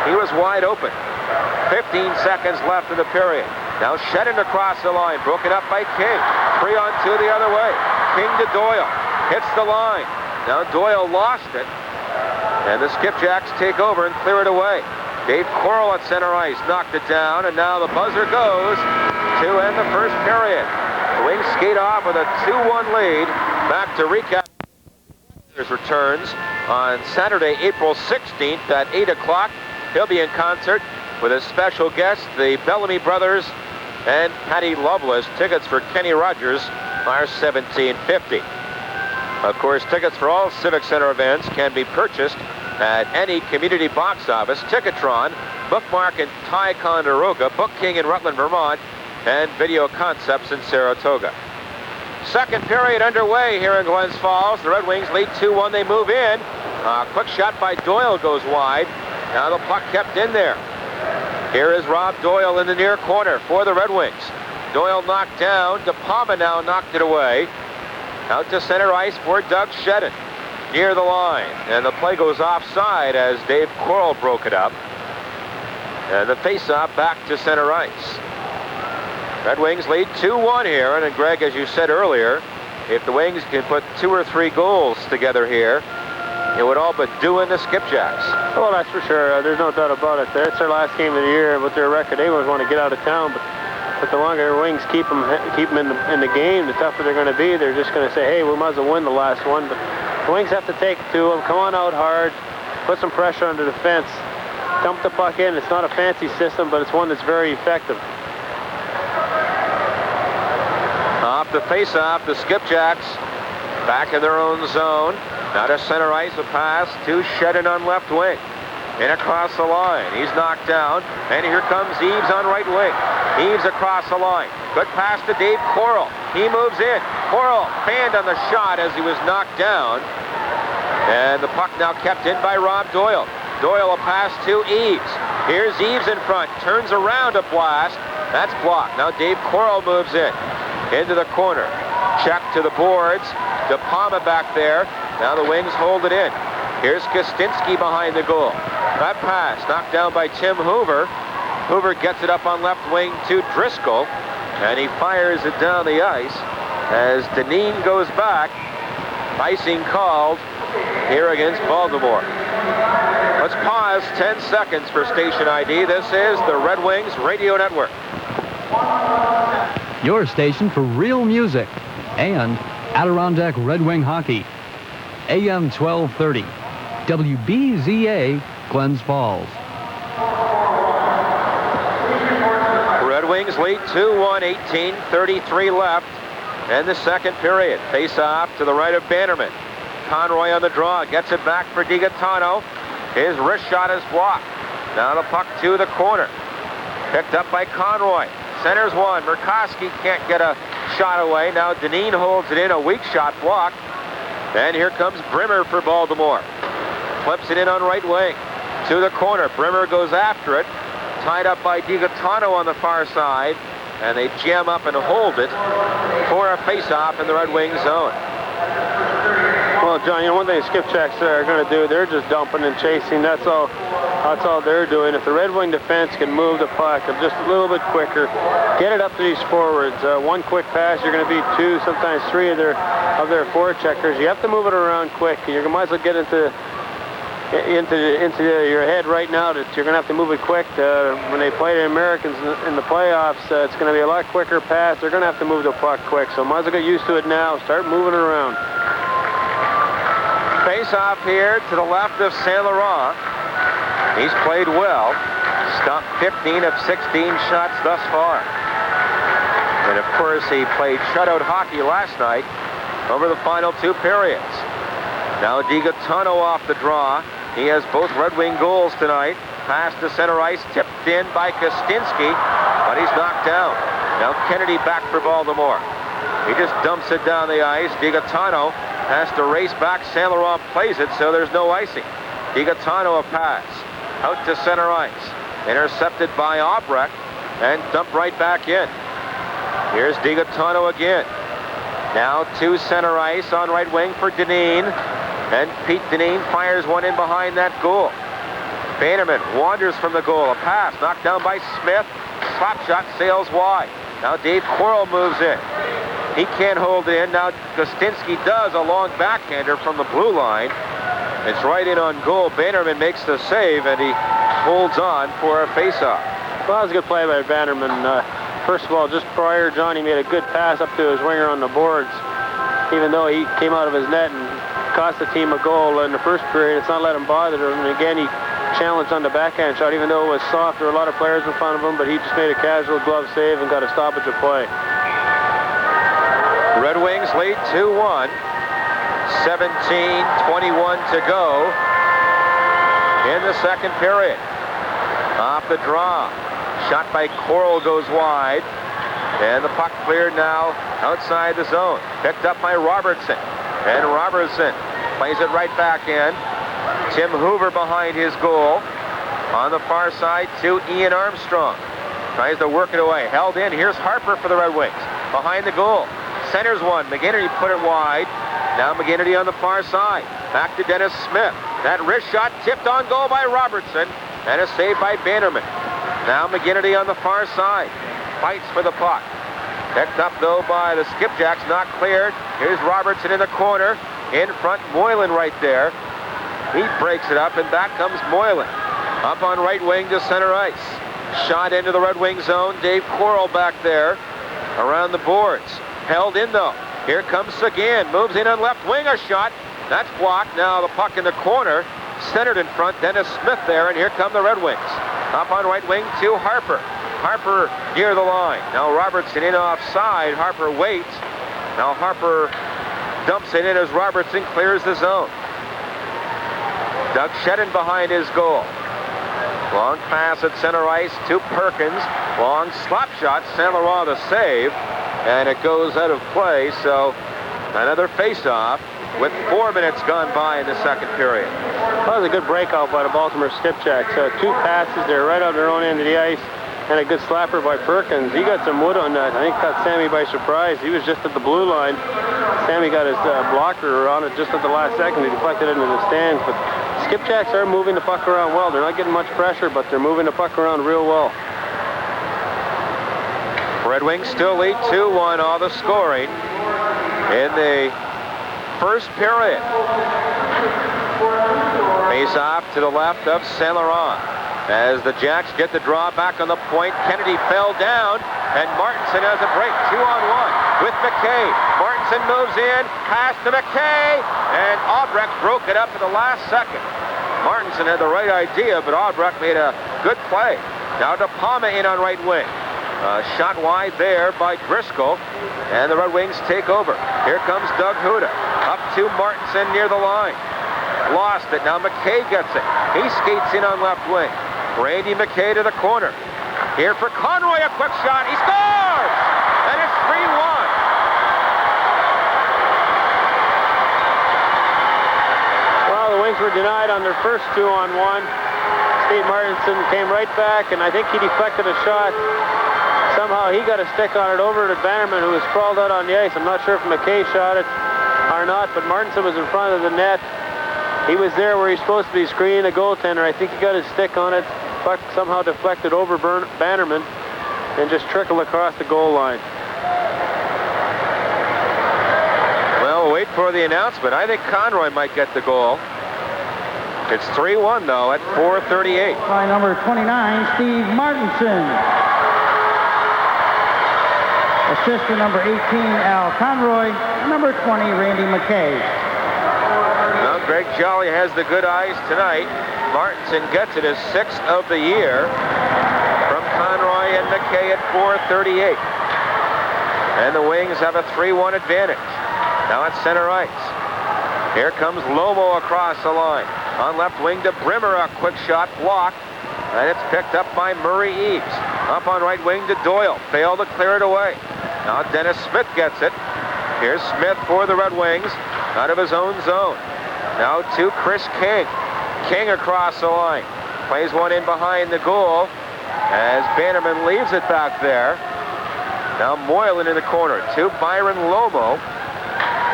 He was wide open. 15 seconds left in the period. Now Shedden across the line. Broken up by King. 3-on-2 the other way. King to Doyle. Hits the line. Now Doyle lost it. And the Skipjacks take over and clear it away. Dave Coral at center ice. Knocked it down. And now the buzzer goes to end the first period. The Wings skate off with a 2-1 lead. Back to recap. Returns on Saturday, April 16th at 8 o'clock. He'll be in concert with his special guest, the Bellamy Brothers and Patty Loveless. Tickets for Kenny Rogers are $17.50. Of course, tickets for all Civic Center events can be purchased at any community box office, Ticketron, Bookmark in Ticonderoga, Book King in Rutland, Vermont, and Video Concepts in Saratoga. Second period underway here in Glens Falls. The Red Wings lead 2-1. They move in. A quick shot by Doyle goes wide. Now the puck kept in there. Here is Rob Doyle in the near corner for the Red Wings. Doyle knocked down. DePalma now knocked it away. Out to center ice for Doug Shedden. Near the line. And the play goes offside as Dave Coral broke it up. And the face-off back to center ice. Red Wings lead 2-1 here. And Greg, as you said earlier, if the Wings can put 2 or 3 goals together here, it would all but do in the Skipjacks. Well, that's for sure. There's no doubt about it. It's their last game of the year. With their record, they always want to get out of town. But the longer the Wings keep them in the game, the tougher they're going to be. They're just going to say, hey, we might as well win the last one. But the Wings have to take it to them. Come on out hard. Put some pressure under the fence. Dump the puck in. It's not a fancy system, but it's one that's very effective. Off the face-off, the Skipjacks back in their own zone. Now to center ice, a pass to Shedden on left wing. In across the line. He's knocked down. And here comes Eaves on right wing. Eaves across the line. Good pass to Dave Coral. He moves in. Coral fanned on the shot as he was knocked down. And the puck now kept in by Rob Doyle. Doyle a pass to Eves. Here's Eves in front. Turns around a blast. That's blocked. Now Dave Coral moves in. Into the corner. Check to the boards. De Palma back there. Now the Wings hold it in. Here's Kostinski behind the goal. That pass knocked down by Tim Hoover. Hoover gets it up on left wing to Driscoll. And he fires it down the ice as Dineen goes back. Icing called here against Baltimore. Let's pause 10 seconds for station ID. This is the Red Wings Radio Network. Your station for real music and Adirondack Red Wing hockey. AM 1230. WBZA, Glens Falls. Red Wings lead 2-1, 18:33 left. And the second period. Face off to the right of Bannerman. Conroy on the draw. Gets it back for DiGaetano. His wrist shot is blocked. Now the puck to the corner. Picked up by Conroy. Centers one. Murkowski can't get a shot away. Now Dineen holds it in. A weak shot blocked. And here comes Brimmer for Baltimore. Flips it in on right wing. To the corner. Brimmer goes after it. Tied up by DiGaetano on the far side. And they jam up and hold it for a face-off in the Red Wings zone. Well, John, one thing the Skipjacks are going to do, they're just dumping and chasing. That's all they're doing. If the Red Wing defense can move the puck just a little bit quicker, get it up to these forwards. One quick pass, you're going to beat two, sometimes three of their forecheckers. You have to move it around quick. You might as well get into your head right now that you're going to have to move it quick. When they play the Americans in the playoffs, it's going to be a lot quicker pass. They're going to have to move the puck quick, so might as well get used to it now. Start moving it around. Face off here to the left of Saint Laurent. He's played well. Stopped 15 of 16 shots thus far. And of course, he played shutout hockey last night over the final two periods. Now DiGaetano off the draw. He has both Red Wing goals tonight. Pass to center ice, tipped in by Kostinski, but he's knocked down. Now Kennedy back for Baltimore. He just dumps it down the ice. DiGaetano has to race back. Saint Laurent plays it, so there's no icing. DiGaetano a pass. Out to center ice. Intercepted by Albrecht and dumped right back in. Here's DiGaetano again. Now to center ice on right wing for Dineen. And Pete Dineen fires one in behind that goal. Bannerman wanders from the goal. A pass knocked down by Smith. Slap shot sails wide. Now Dave Coral moves in. He can't hold it in. Now Kostinski does. A long backhander from the blue line. It's right in on goal. Bannerman makes the save, and he holds on for a faceoff. Well, that was a good play by Bannerman. First of all, just prior, Johnny made a good pass up to his winger on the boards. Even though he came out of his net and cost the team a goal in the first period, it's not let him bother him. And again, he challenged on the backhand shot, even though it was soft. There were a lot of players in front of him, but he just made a casual glove save and got a stoppage of play. Red Wings lead 2-1. 17:21 to go in the second period. Off the draw. Shot by Coral goes wide. And the puck cleared now outside the zone. Picked up by Robertson. And Robertson plays it right back in. Tim Hoover behind his goal. On the far side to Ian Armstrong. Tries to work it away. Held in. Here's Harper for the Red Wings. Behind the goal. Centers one. McGinnity put it wide. Now McGinnity on the far side. Back to Dennis Smith. That wrist shot tipped on goal by Robertson. And a save by Bannerman. Now McGinnity on the far side. Fights for the puck. Picked up, though, by the Skipjacks. Not cleared. Here's Robertson in the corner. In front, Moylan right there. He breaks it up, and back comes Moylan. Up on right wing to center ice. Shot into the Red Wing zone. Dave Coral back there. Around the boards. Held in, though. Here comes Seguin. Moves in on left wing. A shot. That's blocked. Now the puck in the corner. Centered in front. Dennis Smith there, and here come the Red Wings. Up on right wing to Harper. Harper near the line. Now Robertson in offside. Harper waits. Now Harper dumps it in as Robertson clears the zone. Doug Shedden behind his goal. Long pass at center ice to Perkins. Long slap shot. Saint Laurent the save. And it goes out of play. So another face-off with 4 minutes gone by in the second period. That was a good breakout by the Baltimore Skipjacks. 2 passes there right on their own end of the ice, and a good slapper by Perkins. He got some wood on that. I think caught Sammy by surprise. He was just at the blue line. Sammy got his blocker on it just at the last second. He deflected it into the stands. But Skipjacks are moving the puck around well. They're not getting much pressure, but they're moving the puck around real well. Red Wings still lead 2-1, all the scoring in the first period. Face off to the left of Saint Laurent. As the Jacks get the draw back on the point, Kennedy fell down, and Martinson has a break, 2-on-1 with McKay. Martinson moves in, pass to McKay, and Albrecht broke it up at the last second. Martinson had the right idea, but Albrecht made a good play. Now De Palma in on right wing. Shot wide there by Driscoll, and the Red Wings take over. Here comes Doug Huda, up to Martinson near the line. Lost it, now McKay gets it. He skates in on left wing. Randy McKay to the corner. Here for Conroy, a quick shot, he scores! And it's 3-1. Well, the Wings were denied on their first 2-on-1. Steve Martinson came right back, and I think he deflected a shot. Somehow he got a stick on it over to Bannerman, who was sprawled out on the ice. I'm not sure if McKay shot it or not, but Martinson was in front of the net. He was there where he's supposed to be screening the goaltender. I think he got his stick on it. Puck somehow deflected over Bannerman and just trickled across the goal line. Well, we'll wait for the announcement. I think Conroy might get the goal. It's 3-1, though, at 4:38. By number 29, Steve Martinson. Assistant number 18, Al Conroy. Number 20, Randy McKay. Well, Greg Jolly has the good eyes tonight. Martinson gets it his 6th of the year from Conroy and McKay at 4:38. And the Wings have a 3-1 advantage. Now at center ice. Here comes Lomo across the line. On left wing to Brimmer, a quick shot blocked. And it's picked up by Murray Eves. Up on right wing to Doyle. Failed to clear it away. Now Dennis Smith gets it. Here's Smith for the Red Wings out of his own zone. Now to Chris King. King across the line. Plays one in behind the goal as Bannerman leaves it back there. Now Moylan in the corner to Byron Lomo.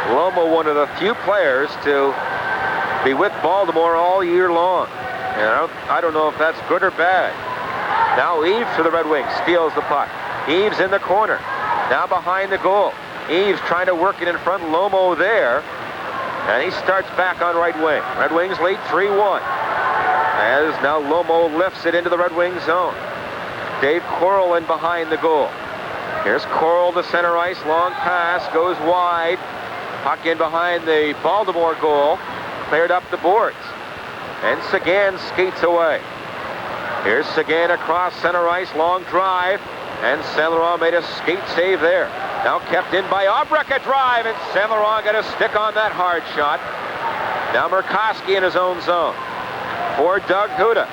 Lomo, one of the few players to be with Baltimore all year long. And I don't know if that's good or bad. Now Eves for the Red Wings steals the puck. Eves in the corner. Now behind the goal. Eves trying to work it in front. Lomo there. And he starts back on right wing. Red Wings lead 3-1. As now Lomo lifts it into the Red Wings zone. Dave Coral in behind the goal. Here's Coral to center ice. Long pass goes wide. Puck in behind the Baltimore goal. Cleared up the boards. And Sagan skates away. Here's Sagan across center ice. Long drive. And Saint Laurent made a skate save there. Now kept in by Albrecht, a drive, and Saint Laurent got a stick on that hard shot. Now Murkowski in his own zone for Doug Huda.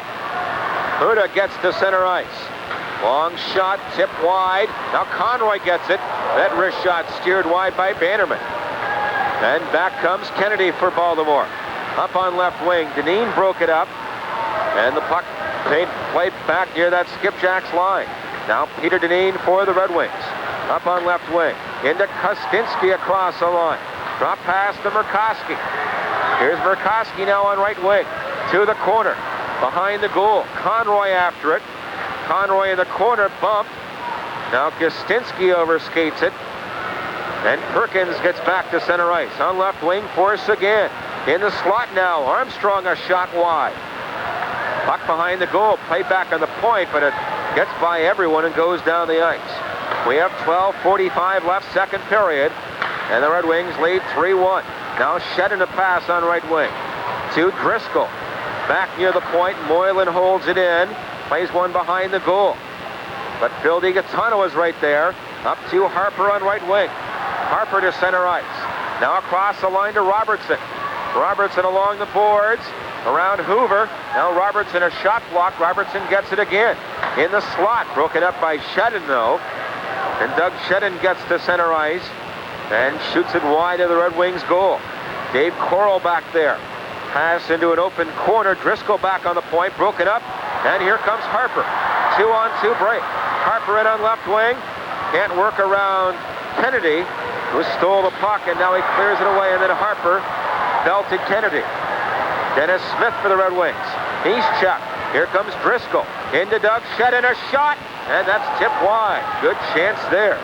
Huda gets to center ice. Long shot, tipped wide. Now Conroy gets it. That wrist shot steered wide by Bannerman. And back comes Kennedy for Baltimore. Up on left wing, Deneen broke it up. And the puck played back near that Skipjacks line. Now Peter Deneen for the Red Wings. Up on left wing. Into Kostinski across the line. Drop pass to Murkowski. Here's Murkowski now on right wing. To the corner. Behind the goal. Conroy after it. Conroy in the corner. Bump. Now Kostinski overskates it. And Perkins gets back to center ice. On left wing for Sagan. In the slot now. Armstrong a shot wide. Puck behind the goal. Played back on the point, but it gets by everyone and goes down the ice. We have 12:45 left, second period, and the Red Wings lead 3-1. Now Shedden a pass on right wing to Driscoll. Back near the point, Moylan holds it in, plays one behind the goal. But Phil DiGaetano is right there, up to Harper on right wing. Harper to center ice. Now across the line to Robertson. Robertson along the boards, around Hoover. Now Robertson a shot block. Robertson gets it again. In the slot, broken up by Shedden though. And Doug Shedden gets to center ice and shoots it wide of the Red Wings goal. Dave Coral back there. Pass into an open corner. Driscoll back on the point, broken up. And here comes Harper. 2-on-2 break. Harper in on left wing. Can't work around Kennedy, who stole the puck, and now he clears it away, and then Harper belted Kennedy. Dennis Smith for the Red Wings. He's checked. Here comes Driscoll. Into Doug Shed, and a shot, and that's tipped wide. Good chance there.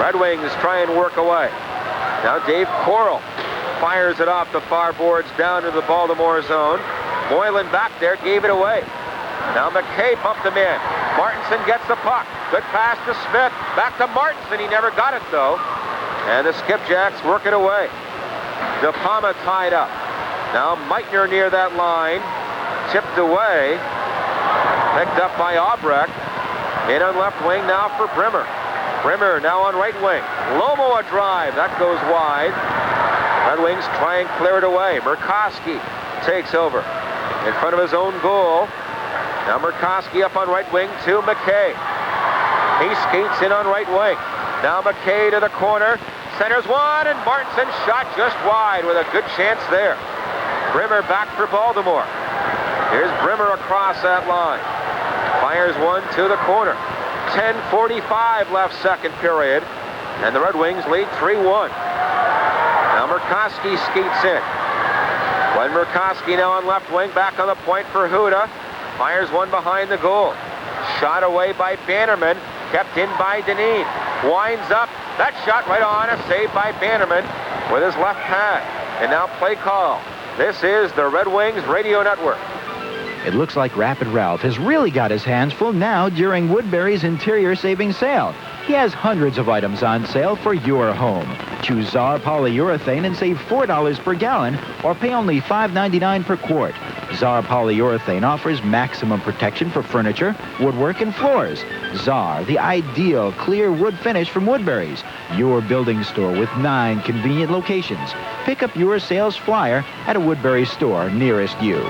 Red Wings try and work away. Now Dave Coral fires it off the far boards down to the Baltimore zone. Moylan back there, gave it away. Now McKay bumped him in. Martinson gets the puck. Good pass to Smith. Back to Martinson. He never got it, though. And the Skipjacks work it away. DePalma tied up. Now Meitner near that line. Tipped away. Picked up by Albrecht. In on left wing now for Brimmer. Brimmer now on right wing. Lomo a drive. That goes wide. Red Wings try and clear it away. Murkowski takes over in front of his own goal. Now Murkowski up on right wing to McKay. He skates in on right wing. Now McKay to the corner. Centers one, and Martinson shot just wide with a good chance there. Brimmer back for Baltimore. Here's Brimmer across that line. Fires one to the corner. 10:45 left second period, and the Red Wings lead 3-1. Now Murkowski skates in. Glenn Murkowski now on left wing, back on the point for Huda. Fires one behind the goal. Shot away by Bannerman, kept in by Dineen. Winds up, that shot right on, a save by Bannerman with his left pad. And now play call. This is the Red Wings Radio Network. It looks like Rapid Ralph has really got his hands full now during Woodbury's interior savings sale. He has hundreds of items on sale for your home. Choose Czar Polyurethane and save $4 per gallon or pay only $5.99 per quart. Czar Polyurethane offers maximum protection for furniture, woodwork, and floors. Czar, the ideal clear wood finish from Woodbury's. Your building store with 9 convenient locations. Pick up your sales flyer at a Woodbury store nearest you.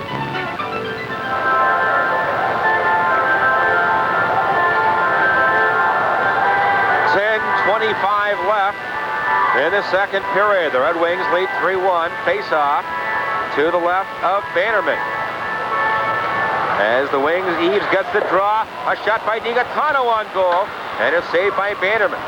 10:25 left in the second period. The Red Wings lead 3-1. Face-off to the left of Bannerman. As the Wings, Eves gets the draw. A shot by DiGaetano on goal. And a save by Bannerman.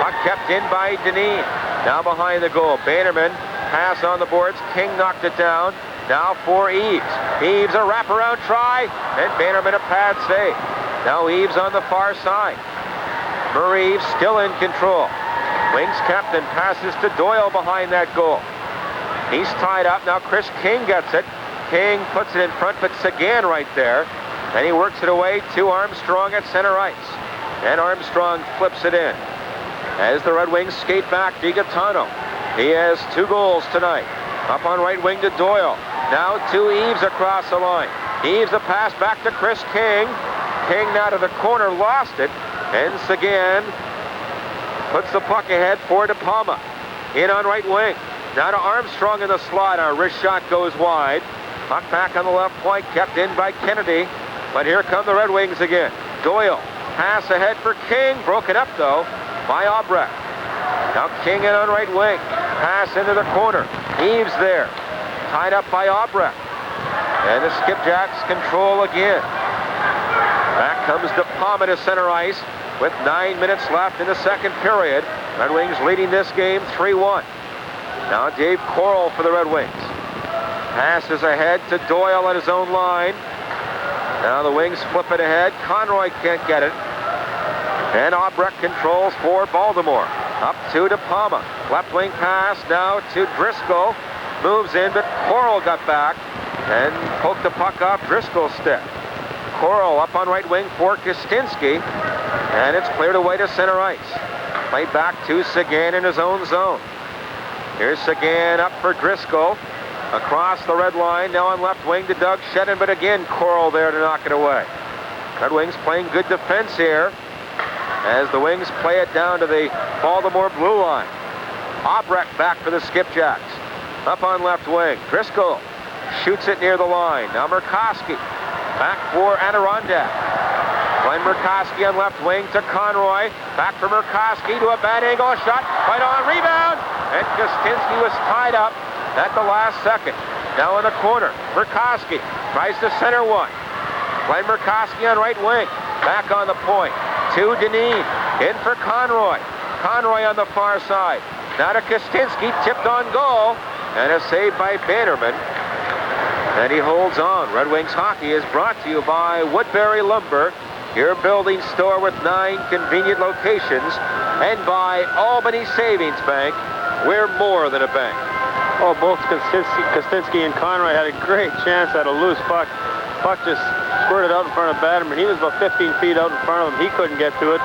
Puck kept in by Dineen. Now behind the goal. Bannerman, pass on the boards. King knocked it down. Now for Eves. Eves a wraparound try. And Bannerman a pad save. Now Eves on the far side. Murray still in control. Wings captain passes to Doyle behind that goal. He's tied up. Now Chris King gets it. King puts it in front, but Sagan right there. And he works it away to Armstrong at center ice. And Armstrong flips it in. As the Red Wings skate back, DiGaetano. He has 2 goals tonight. Up on right wing to Doyle. Now to Eves across the line. Eves a pass back to Chris King. King now to the corner, lost it. And Sagan puts the puck ahead for DePalma. In on right wing. Now to Armstrong in the slot. Our wrist shot goes wide. Puck back on the left point, kept in by Kennedy. But here come the Red Wings again. Doyle, pass ahead for King. Broken up, though, by Albrecht. Now King in on right wing. Pass into the corner. Eves there. Tied up by Albrecht. And the Skipjacks control again. Back comes DePalma to center ice with 9 minutes left in the second period. Red Wings leading this game 3-1. Now Dave Coral for the Red Wings. Passes ahead to Doyle at his own line. Now the Wings flip it ahead. Conroy can't get it. And Albrecht controls for Baltimore. Up to DePalma. Left wing pass now to Driscoll. Moves in, but Coral got back and poked the puck off Driscoll's stick. Coral up on right wing for Kostinsky. And it's cleared away to center ice. Played back to Sagan in his own zone. Here's Sagan up for Driscoll. Across the red line, now on left wing to Doug Shedden, but again Coral there to knock it away. Red Wings playing good defense here as the Wings play it down to the Baltimore blue line. Albrecht back for the Skipjacks. Up on left wing, Driscoll shoots it near the line. Now Murkowski back for Adirondack. Glenn Murkowski on left wing to Conroy. Back for Murkowski to a bad angle, a shot right on, rebound. and Kostinsky was tied up at the last second. Now in the corner, Murkowski tries to center one. Glenn Murkowski on right wing. Back on the point. To Dineen. In for Conroy. Conroy on the far side. Now to Kostinsky. Tipped on goal. And a save by Bannerman. And he holds on. Red Wings hockey is brought to you by Woodbury Lumber, your building store with 9 convenient locations, and by Albany Savings Bank. We're more than a bank. Oh, both Kostinsky and Conroy had a great chance at a loose puck. Puck just squirted out in front of Bannerman. He was about 15 feet out in front of him. He couldn't get to it.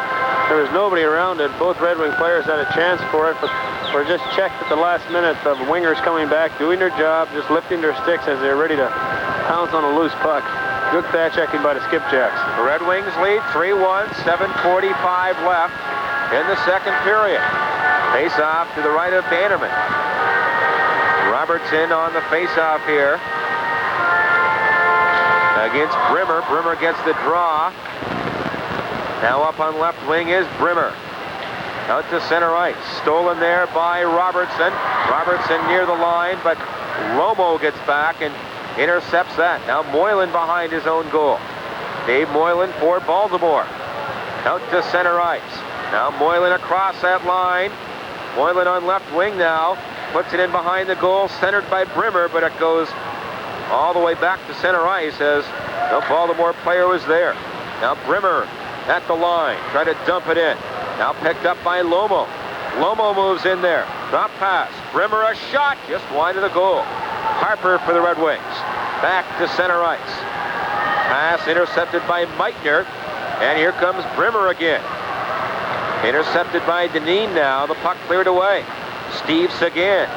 There was nobody around it. Both Red Wing players had a chance for it, but were just checked at the last minute of wingers coming back, doing their job, just lifting their sticks as they're ready to pounce on a loose puck. Good back checking by the Skipjacks. Red Wings lead 3-1, 7:45 left in the second period. Face off to the right of Bannerman. Robertson on the face-off here against Brimmer. Brimmer gets the draw. Now up on left wing is Brimmer. Out to center ice. Stolen there by Robertson. Robertson near the line, but Romo gets back and intercepts that. Now Moylan behind his own goal. Dave Moylan for Baltimore. Out to center ice. Now Moylan across that line. Moylan on left wing now. Puts it in behind the goal, centered by Brimmer, but it goes all the way back to center ice as no Baltimore player was there. Now Brimmer at the line, try to dump it in. Now picked up by Lomo. Lomo moves in there. Drop pass. Brimmer a shot, just wide of the goal. Harper for the Red Wings. Back to center ice. Pass intercepted by Meitner, and here comes Brimmer again. Intercepted by Dineen now. The puck cleared away. Steve Sagan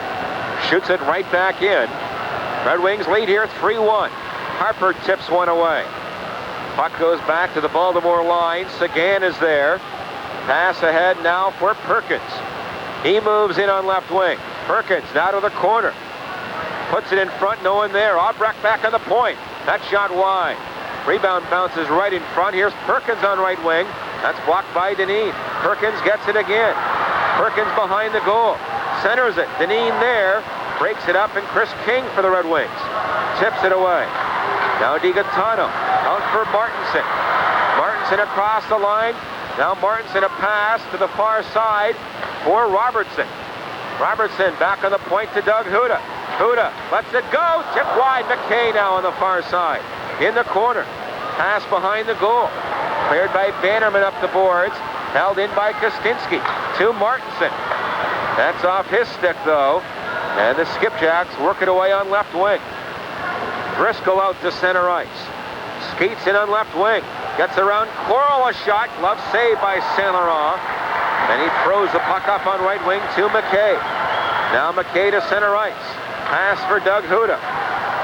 shoots it right back in. Red Wings lead here 3-1. Harper tips one away. Puck goes back to the Baltimore line. Sagan is there. Pass ahead now for Perkins. He moves in on left wing. Perkins now to the corner. Puts it in front, no one there. Albrecht back on the point. That shot wide. Rebound bounces right in front. Here's Perkins on right wing. That's blocked by Dineen. Perkins gets it again. Perkins behind the goal. Centers it. Dineen there. Breaks it up, and Chris King for the Red Wings tips it away. Now DiGaetano out for Martinson. Martinson across the line. Now Martinson a pass to the far side for Robertson. Robertson back on the point to Doug Huda. Huda lets it go. Tip wide. McKay now on the far side. In the corner. Pass behind the goal. Cleared by Bannerman up the boards. Held in by Kostinsky to Martinson. That's off his stick, though. And the Skipjacks work it away on left wing. Driscoll out to center ice. Skates in on left wing. Gets around Coral, a shot. Glove saved by Saint Laurent. And he throws the puck up on right wing to McKay. Now McKay to center ice. Pass for Doug Huda.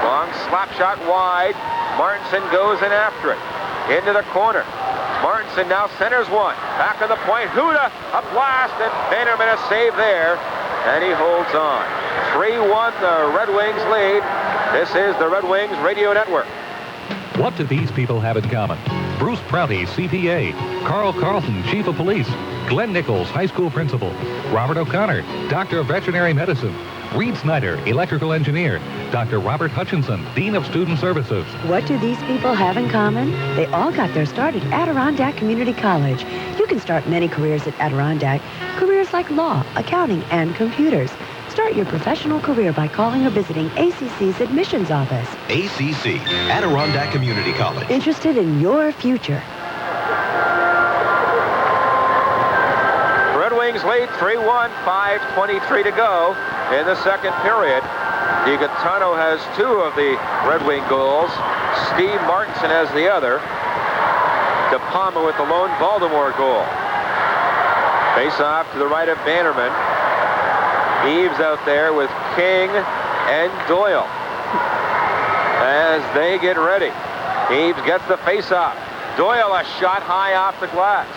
Long slap shot wide. Martinson goes in after it. Into the corner. Martinson now centers one. Back on the point. Huda, a blast, and Bannerman a save there. And he holds on. 3-1, the Red Wings lead. This is the Red Wings Radio Network. What do these people have in common? Bruce Prouty, CPA. Carl Carlton, Chief of Police. Glenn Nichols, High School Principal. Robert O'Connor, Doctor of Veterinary Medicine. Reed Snyder, Electrical Engineer. Dr. Robert Hutchinson, Dean of Student Services. What do these people have in common? They all got their start at Adirondack Community College. You can start many careers at Adirondack. Careers like law, accounting, and computers. Start your professional career by calling or visiting ACC's admissions office. ACC, Adirondack Community College. Interested in your future. Red Wings lead 3-1, 5:23 to go in the second period. DiGaetano has 2 of the Red Wing goals. Steve Martinson has the other. De Palma with the lone Baltimore goal. Face off to the right of Bannerman. Eves out there with King and Doyle as they get ready. Eves gets the face-off. Doyle a shot high off the glass.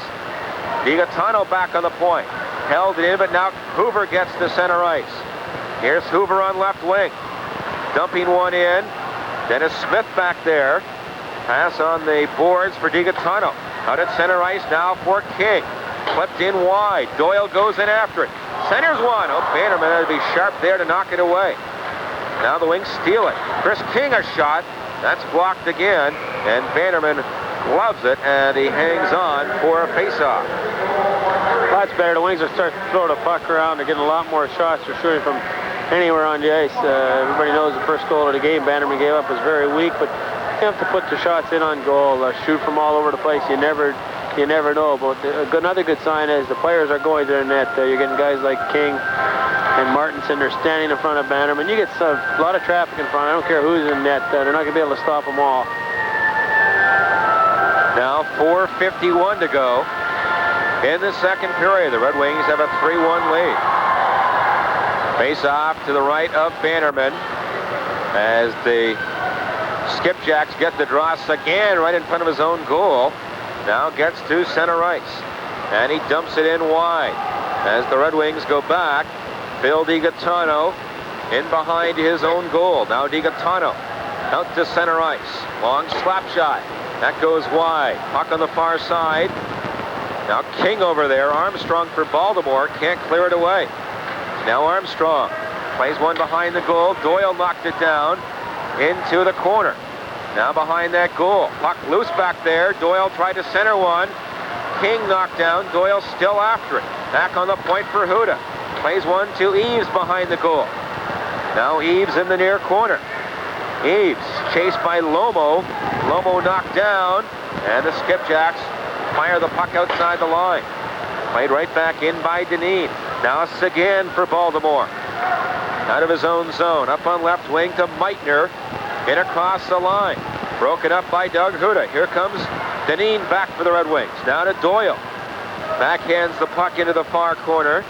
DiGaetano back on the point. Held it in, but now Hoover gets to center ice. Here's Hoover on left wing. Dumping one in. Dennis Smith back there. Pass on the boards for DiGaetano. Out at center ice now for King. Flipped in wide. Doyle goes in after it. Centers one. Oh, Bannerman had to be sharp there to knock it away. Now the Wings steal it. Chris King a shot. That's blocked again. And Bannerman gloves it, and he hangs on for a faceoff. That's better. The Wings are starting to throw the puck around. They're getting a lot more shots. They're shooting from anywhere on the ice. Everybody knows the first goal of the game Bannerman gave up was very weak, but you have to put the shots in on goal. Shoot from all over the place. You never know. But another good sign is the players are going to the net. You're getting guys like King and Martinson. They're standing in front of Bannerman. You get a lot of traffic in front. I don't care who's in net. They're not going to be able to stop them all. Now 4:51 to go in the second period. The Red Wings have a 3-1 lead. Face off to the right of Bannerman as the Skipjacks get the draw. Again right in front of his own goal. Now gets to center ice. And he dumps it in wide. As the Red Wings go back, Phil DiGaetano in behind his own goal. Now DiGaetano out to center ice. Long slap shot. That goes wide. Puck on the far side. Now King over there. Armstrong for Baltimore. Can't clear it away. Now Armstrong plays one behind the goal. Doyle knocked it down into the corner. Now behind that goal. Puck loose back there. Doyle tried to center one. King knocked down. Doyle still after it. Back on the point for Huda. Plays one to Eaves behind the goal. Now Eaves in the near corner. Eaves chased by Lomo. Lomo knocked down, and the Skipjacks fire the puck outside the line. Played right back in by Dineen. Now Seguin for Baltimore. Out of his own zone. Up on left wing to Meitner. In across the line. Broken up by Doug Huda. Here comes Dineen back for the Red Wings. Now to Doyle. Backhands the puck into the far corner.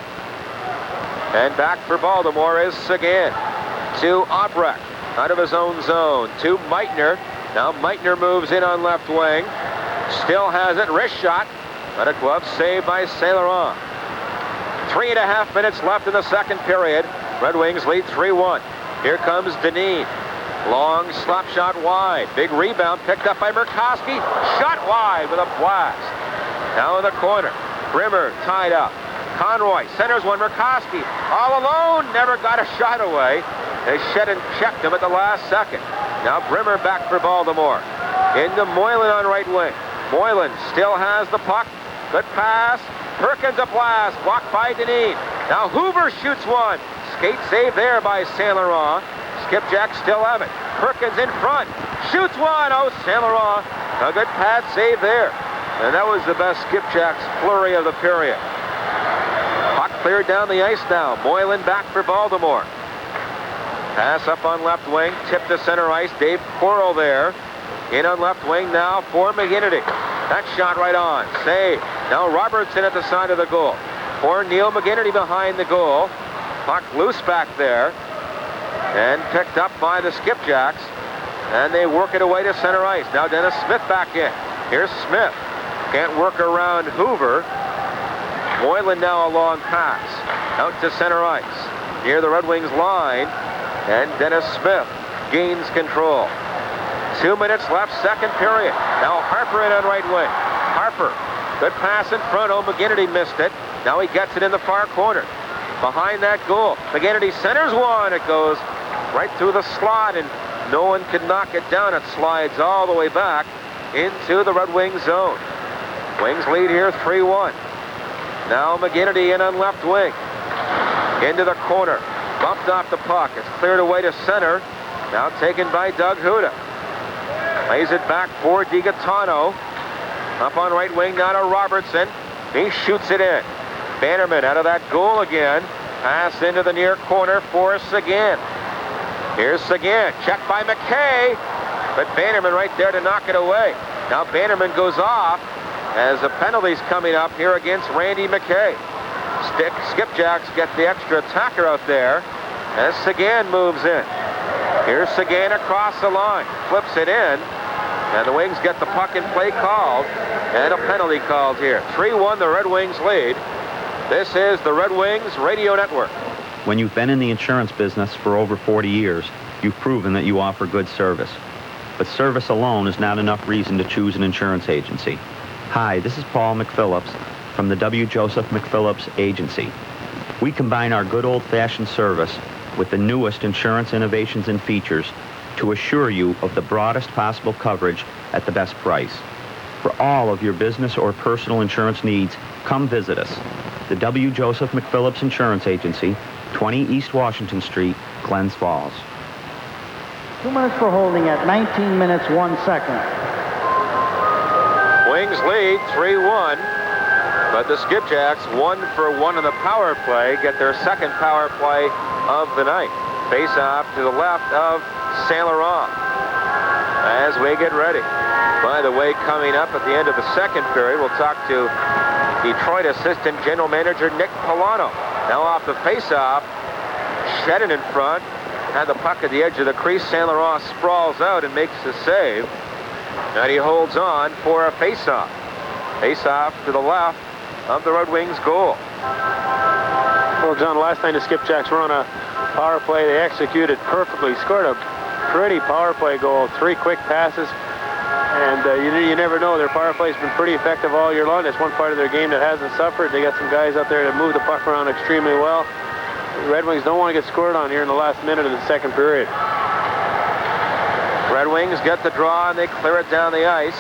And back for Baltimore is Seguin. To Albrecht. Out of his own zone. To Meitner. Now Meitner moves in on left wing. Still has it. Wrist shot. But a glove saved by Saint Laurent. 3.5 minutes left in the second period. Red Wings lead 3-1. Here comes Dineen. Long slap shot wide. Big rebound picked up by Murkowski. Shot wide with a blast. Now in the corner. Brimmer tied up. Conroy centers one. Murkowski all alone. Never got a shot away. They shed and checked him at the last second. Now Brimmer back for Baltimore. Into Moylan on right wing. Moylan still has the puck. Good pass. Perkins a blast. Blocked by Dineen. Now Hoover shoots one. Skate save there by Saint Laurent. Skipjacks still have it. Perkins in front. Shoots one. Oh, Saint Laurent. A good pad save there. And that was the best Skipjacks flurry of the period. Puck cleared down the ice now. Moylan back for Baltimore. Pass up on left wing. Tip to center ice. Dave Coral there. In on left wing now for McGinnity. That shot right on. Save. Now Robertson at the side of the goal. For Neil McGinnity behind the goal. Puck loose back there. And picked up by the Skipjacks. And they work it away to center ice. Now Dennis Smith back in. Here's Smith. Can't work around Hoover. Moylan now a long pass. Out to center ice. Near the Red Wings line. And Dennis Smith gains control. 2 minutes left, second period. Now Harper in on right wing. Harper, good pass in front. Oh, McGinnity missed it. Now he gets it in the far corner. Behind that goal. McGinnity centers one. It goes right through the slot, and no one can knock it down. It slides all the way back into the Red Wings zone. Wings lead here 3-1. Now McGinnity in on left wing. Into the corner. Bumped off the puck. It's cleared away to center. Now taken by Doug Huda. Plays it back for DiGaetano. Up on right wing now to Robertson. He shoots it in. Bannerman out of that goal again. Pass into the near corner for Seguin. Here's Seguin. Checked by McKay. But Bannerman right there to knock it away. Now Bannerman goes off as the penalty's coming up here against Randy McKay. Skipjacks get the extra attacker out there as Seguin moves in. Here's Seguin across the line. Flips it in. And the Wings get the puck and play called. And a penalty called here. 3-1 the Red Wings lead. This is the Red Wings Radio Network. When you've been in the insurance business for over 40 years, you've proven that you offer good service. But service alone is not enough reason to choose an insurance agency. Hi, this is Paul McPhillips from the W. Joseph McPhillips Agency. We combine our good old-fashioned service with the newest insurance innovations and features to assure you of the broadest possible coverage at the best price. For all of your business or personal insurance needs, come visit us. The W. Joseph McPhillips Insurance Agency, 20 East Washington Street, Glens Falls. 2 minutes for holding at 19 minutes, 1 second. Wings lead 3-1, but the Skipjacks 1 for 1 in the power play, get their second power play of the night. Face off to the left of Saint Laurent as we get ready. By the way, coming up at the end of the second period, we'll talk to Detroit Assistant General Manager Nick Polano. Now off the face-off, Shedden in front, had the puck at the edge of the crease. Saint Laurent sprawls out and makes the save. And he holds on for a face-off. Face-off to the left of the Red Wings goal. Well, John, last time the Skipjacks were on a power play, they executed perfectly, scored a pretty power play goal, 3 quick passes. And you never know. Their power play's been pretty effective all year long. That's one part of their game that hasn't suffered. They got some guys out there that move the puck around extremely well. The Red Wings don't want to get scored on here in the last minute of the second period. Red Wings get the draw and they clear it down the ice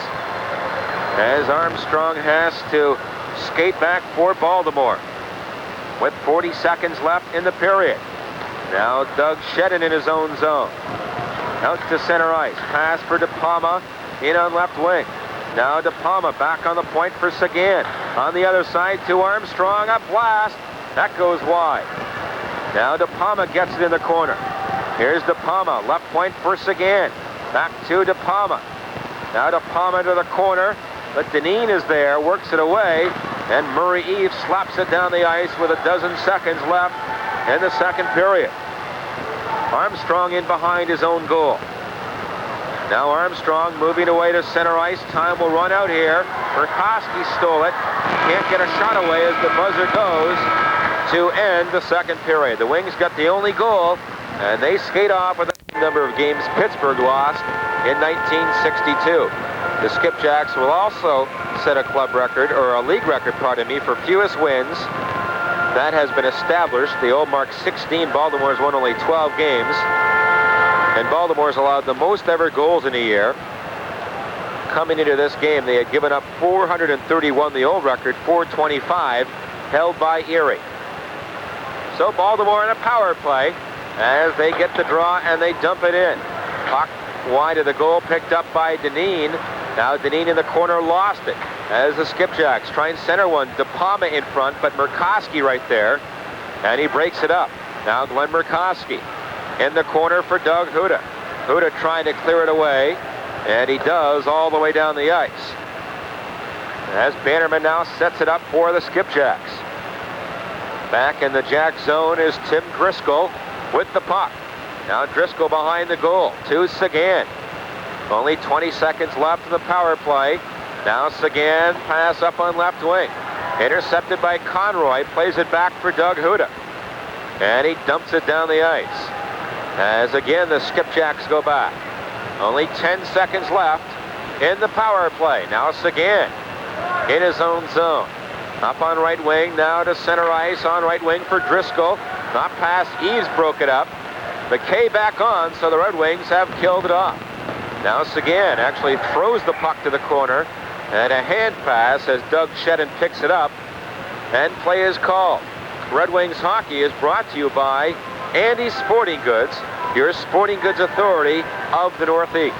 as Armstrong has to skate back for Baltimore with 40 seconds left in the period. Now Doug Shedden in his own zone. Out to center ice. Pass for De Palma in on left wing. Now De Palma back on the point for Seguin. On the other side to Armstrong. A blast. That goes wide. Now De Palma gets it in the corner. Here's De Palma. Left point for Seguin. Back to De Palma. Now De Palma to the corner. But Dineen is there. Works it away. And Murray Eves slaps it down the ice with a dozen seconds left in the second period. Armstrong in behind his own goal. Now Armstrong moving away to center ice. Time will run out here. Murkowski stole it. Can't get a shot away as the buzzer goes to end the second period. The Wings got the only goal, and they skate off with a number of games Pittsburgh lost in 1962. The Skipjacks will also set a club record, or a league record, pardon me, for fewest wins. That has been established. The old mark 16. Baltimore's won only 12 games. And Baltimore's allowed the most ever goals in a year. Coming into this game, they had given up 431, the old record, 425, held by Erie. So Baltimore in a power play as they get the draw and they dump it in. Puck wide of the goal, picked up by Dineen. Now Dineen in the corner lost it as the Skipjacks try and center one. De Palma in front, but Murkowski right there, and he breaks it up. Now Glenn Murkowski in the corner for Doug Huda. Huda trying to clear it away, and he does all the way down the ice. As Bannerman now sets it up for the Skipjacks. Back in the Jack zone is Tim Driscoll with the puck. Now Driscoll behind the goal to Seguin. Only 20 seconds left in the power play. Now Seguin, pass up on left wing. Intercepted by Conroy, plays it back for Doug Huda. And he dumps it down the ice. As again the Skipjacks go back. Only 10 seconds left in the power play. Now Seguin in his own zone. Up on right wing, now to center ice on right wing for Driscoll. Not past Eves, broke it up. McKay back on, so the Red Wings have killed it off. Now Seguin actually throws the puck to the corner, and a hand pass as Doug Shedden picks it up, and play is called. Red Wings hockey is brought to you by Andy's Sporting Goods, your sporting goods authority of the Northeast.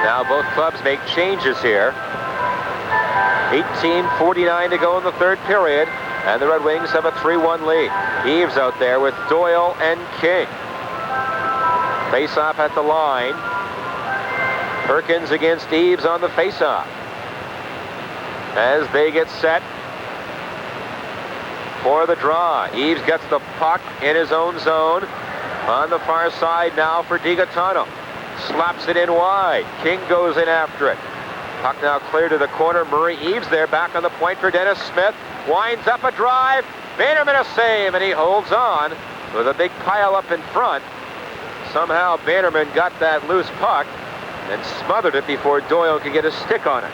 Now both clubs make changes here. 18:49 to go in the third period, and the Red Wings have a 3-1 lead. Eves out there with Doyle and King. Face-off at the line. Perkins against Eves on the face-off. As they get set for the draw. Eves gets the puck in his own zone. On the far side now for DiGaetano. Slaps it in wide. King goes in after it. Puck now clear to the corner. Murray Eves there, back on the point for Dennis Smith. Winds up a drive. Bannerman a save, and he holds on with a big pile up in front. Somehow Bannerman got that loose puck and smothered it before Doyle could get a stick on it.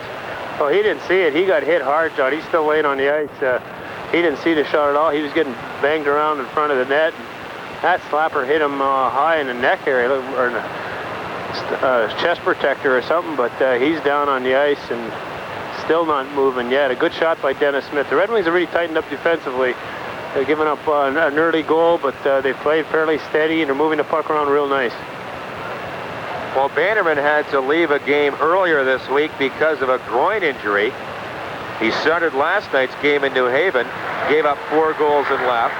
Well, he didn't see it. He got hit hard, John. He's still laying on the ice. he didn't see the shot at all. He was getting banged around in front of the net. That slapper hit him high in the neck area, or in the chest protector or something, but he's down on the ice and still not moving yet. A good shot by Dennis Smith. The Red Wings have really tightened up defensively. They're giving up an early goal, but they played fairly steady, and they're moving the puck around real nice. Well, Bannerman had to leave a game earlier this week because of a groin injury. He started last night's game in New Haven, gave up 4 goals and left,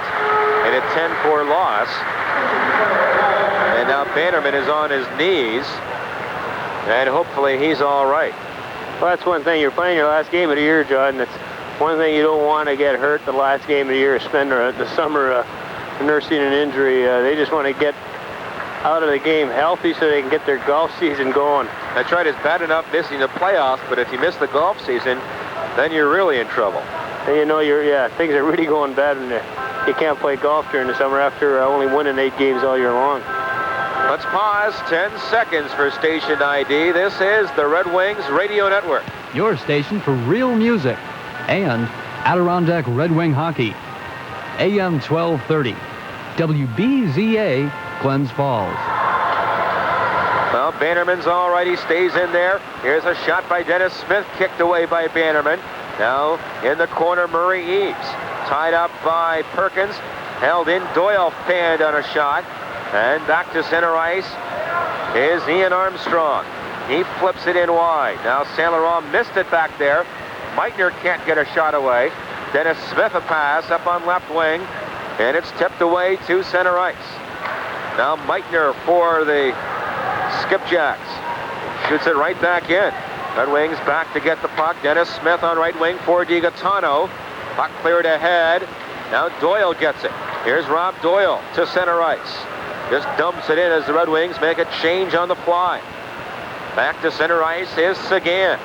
and a 10-4 loss. And now Bannerman is on his knees, and hopefully he's all right. Well, that's one thing. You're playing your last game of the year, John. That's one thing you don't want to get hurt the last game of the year, spend the summer nursing an injury. They just want to get out of the game healthy so they can get their golf season going. That's right. It's bad enough missing the playoffs, but if you miss the golf season, then you're really in trouble. And you know, things are really going bad when you can't play golf during the summer after only winning 8 games all year long. Let's pause 10 seconds for station ID. This is the Red Wings Radio Network. Your station for real music and Adirondack Red Wing hockey. AM 1230. WBZA, Glens Falls. Well, Bannerman's all right. He stays in there. Here's a shot by Dennis Smith, kicked away by Bannerman. Now in the corner, Murray Eaves. Tied up by Perkins. Held in. Doyle fanned on a shot. And back to center ice is Ian Armstrong. He flips it in wide. Now Saint Laurent missed it back there. Meitner can't get a shot away. Dennis Smith a pass up on left wing. And it's tipped away to center ice. Now Meitner for the Skipjacks. Shoots it right back in. Red Wings back to get the puck. Dennis Smith on right wing for DiGaetano. Puck cleared ahead. Now Doyle gets it. Here's Rob Doyle to center ice. Just dumps it in as the Red Wings make a change on the fly. Back to center ice is Sagan.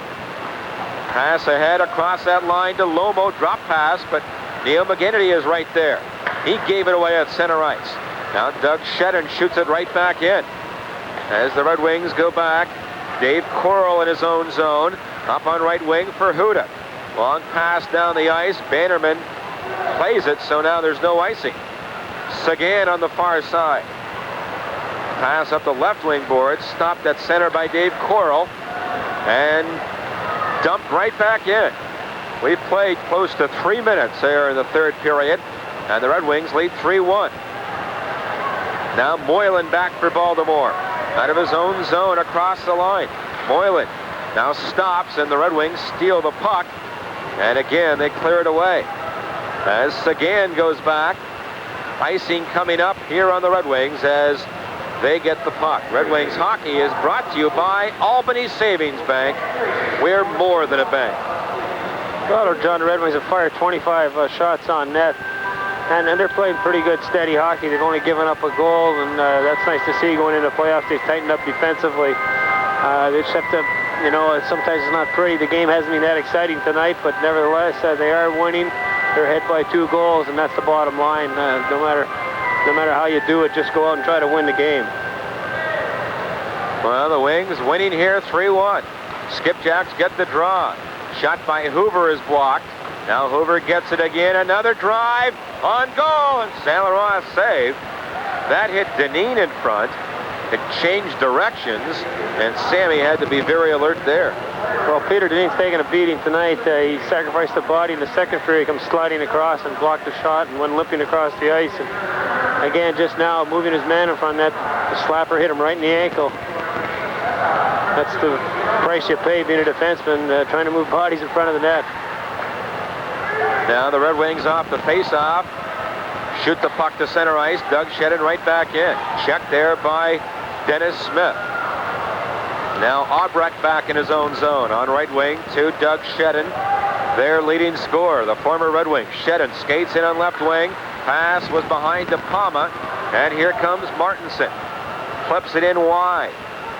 Pass ahead across that line to Lomo. Drop pass, but Neil McGinnity is right there. He gave it away at center ice. Now Doug Shedden shoots it right back in. As the Red Wings go back, Dave Coral in his own zone. Up on right wing for Huda. Long pass down the ice. Bannerman plays it, so now there's no icing. Sagan on the far side. Pass up the left wing board, stopped at center by Dave Coral, and dumped right back in. We played close to 3 minutes there in the third period, and the Red Wings lead 3-1. Now Moylan back for Baltimore. Out of his own zone across the line. Moylan now stops, and the Red Wings steal the puck, and again they clear it away. As Sagan goes back, icing coming up here on the Red Wings as they get the puck. Red Wings hockey is brought to you by Albany Savings Bank. We're more than a bank. Well, John, the Red Wings have fired 25 shots on net, and they're playing pretty good, steady hockey. They've only given up a goal, and that's nice to see going into the playoffs. They've tightened up defensively. They just have to, sometimes it's not pretty. The game hasn't been that exciting tonight, but nevertheless, they are winning. They're ahead by 2 goals, and that's the bottom line. No matter how you do it, just go out and try to win the game. Well, the Wings winning here 3-1. Skipjacks get the draw. Shot by Hoover is blocked. Now Hoover gets it again. Another drive on goal, and Saint Laurent saved. That hit Deneen in front. It changed directions, and Sammy had to be very alert there. Well, Peter Deneen's taking a beating tonight. He sacrificed the body in the second period. He comes sliding across and blocked the shot and went limping across the ice. And again, just now, moving his man in front of that, the slapper hit him right in the ankle. That's the price you pay being a defenseman, trying to move bodies in front of the net. Now the Red Wings off the face-off. Shoot the puck to center ice. Doug Shedden right back in. Checked there by Dennis Smith. Now Albrecht back in his own zone. On right wing to Doug Shedden, their leading scorer, the former Red Wing. Shedden skates in on left wing. Pass was behind to Palma. And here comes Martinson. Flips it in wide.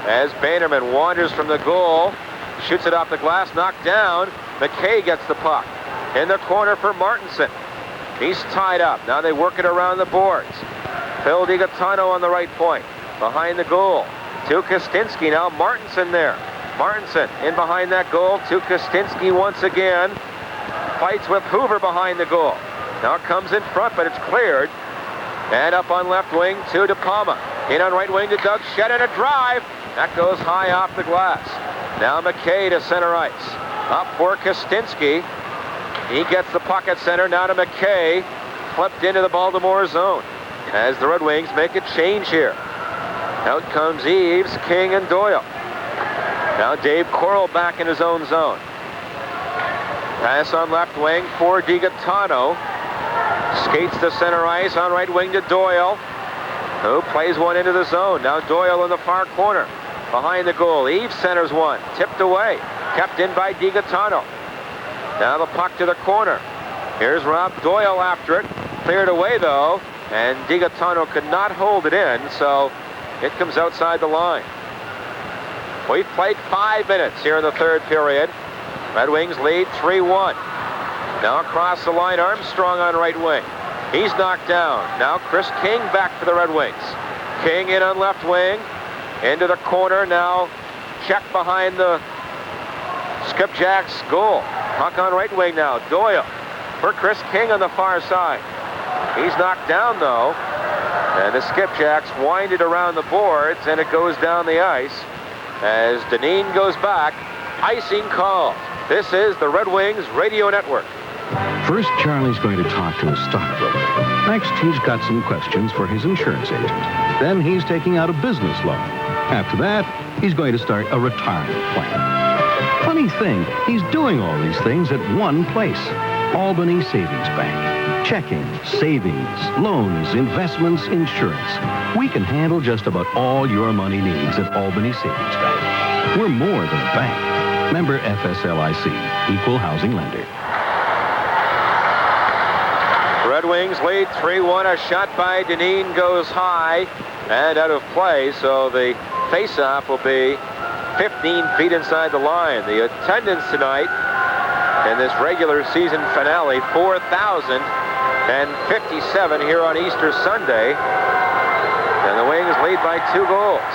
As Bannerman wanders from the goal. Shoots it off the glass, knocked down. McKay gets the puck. In the corner for Martinson. He's tied up. Now they work it around the boards. Phil DiGaetano on the right point. Behind the goal. To Kostinski. Now Martinson there. Martinson in behind that goal to Kostinski once again. Fights with Hoover behind the goal. Now it comes in front, but it's cleared. And up on left wing to De Palma. In on right wing to Doug Shedd, and a drive. That goes high off the glass. Now McKay to center ice. Up for Kostinsky. He gets the puck at center. Now to McKay. Flipped into the Baltimore zone. As the Red Wings make a change here. Out comes Eves, King, and Doyle. Now Dave Coral back in his own zone. Pass on left wing for DiGaetano. Skates to center ice on right wing to Doyle, who plays one into the zone. Now Doyle in the far corner, behind the goal. Eves centers one, tipped away, kept in by DiGaetano. Now the puck to the corner. Here's Rob Doyle after it. Cleared away though, and DiGaetano could not hold it in, so it comes outside the line. We've played 5 minutes here in the third period. Red Wings lead 3-1. Now across the line, Armstrong on right wing. He's knocked down. Now Chris King back for the Red Wings. King in on left wing. Into the corner. Now check behind the Skipjacks goal. Puck on right wing now. Doyle for Chris King on the far side. He's knocked down though. And the Skipjacks wind it around the boards, and it goes down the ice as Dineen goes back. Icing call. This is the Red Wings Radio Network. First, Charlie's going to talk to his stockbroker. Next, he's got some questions for his insurance agent. Then he's taking out a business loan. After that, he's going to start a retirement plan. Funny thing, he's doing all these things at one place. Albany Savings Bank. Checking, savings, loans, investments, insurance. We can handle just about all your money needs at Albany Savings Bank. We're more than a bank. Member FSLIC, Equal Housing Lender. Red Wings lead 3-1. A shot by Dineen goes high and out of play, so the faceoff will be 15 feet inside the line. The attendance tonight in this regular season finale, 4,057 here on Easter Sunday. And the Wings lead by 2 goals.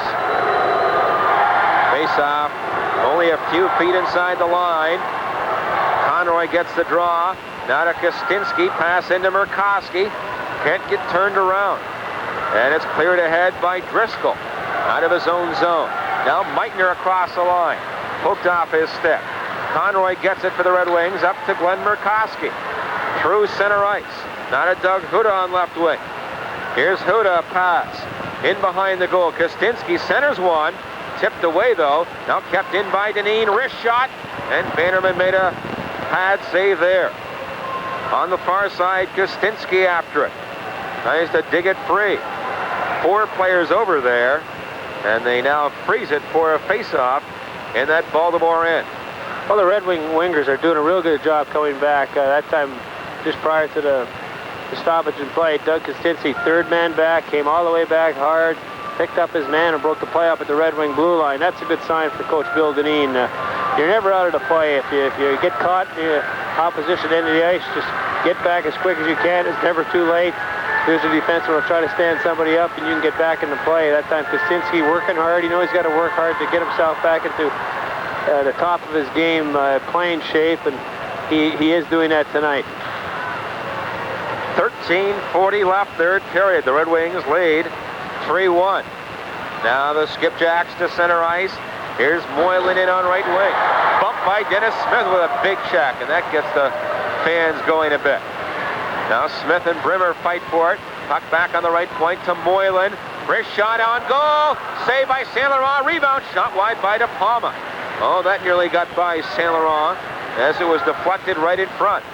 Faceoff only a few feet inside the line. Conroy gets the draw. Now to Kostinsky, pass into Murkowski. Can't get turned around. And it's cleared ahead by Driscoll out of his own zone. Now Meitner across the line. Poked off his stick. Conroy gets it for the Red Wings up to Glenn Murkowski. Through center ice. Now to Doug Huda on left wing. Here's Huda, pass. In behind the goal. Kostinsky centers one. Tipped away though. Now kept in by Dineen. Wrist shot. And Bannerman made a pad save there. On the far side, Kostinsky after it. Tries to dig it free. 4 players over there, and they now freeze it for a face-off in that Baltimore end. Well, the Red Wing wingers are doing a real good job coming back. That time, just prior to the stoppage in play, Doug Kostinsky, third man back, came all the way back hard, picked up his man and broke the play up at the Red Wing blue line. That's a good sign for Coach Bill Dineen. You're never out of the play. If you get caught in the opposition end of the ice, just get back as quick as you can. It's never too late. There's a defenseman will try to stand somebody up, and you can get back in the play. That time, Kostinsky working hard. You know he's got to work hard to get himself back into the top of his game, playing shape, and he is doing that tonight. 13:40 left, third period. The Red Wings lead 3-1. Now the Skipjacks to center ice. Here's Moylan in on right wing. Bumped by Dennis Smith with a big check, and that gets the fans going a bit. Now Smith and Brimmer fight for it. Puck back on the right point to Moylan. Wrist shot on goal. Saved by Saint Laurent. Rebound shot wide by De Palma. Oh, that nearly got by Saint Laurent as it was deflected right in front.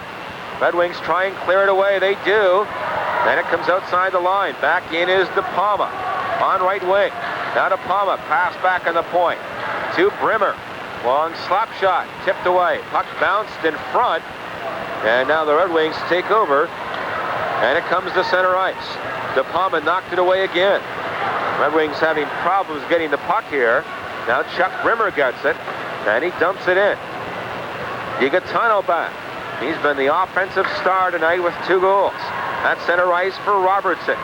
Red Wings try and clear it away. They do. Then it comes outside the line. Back in is De Palma on right wing. Now De Palma, pass back on the point to Brimmer. Long slap shot, tipped away. Puck bounced in front. And now the Red Wings take over. And it comes to center ice. De Palma knocked it away again. Red Wings having problems getting the puck here. Now Chuck Brimmer gets it. And he dumps it in. DiGaetano back. He's been the offensive star tonight with 2 goals. That's center ice for Robertson.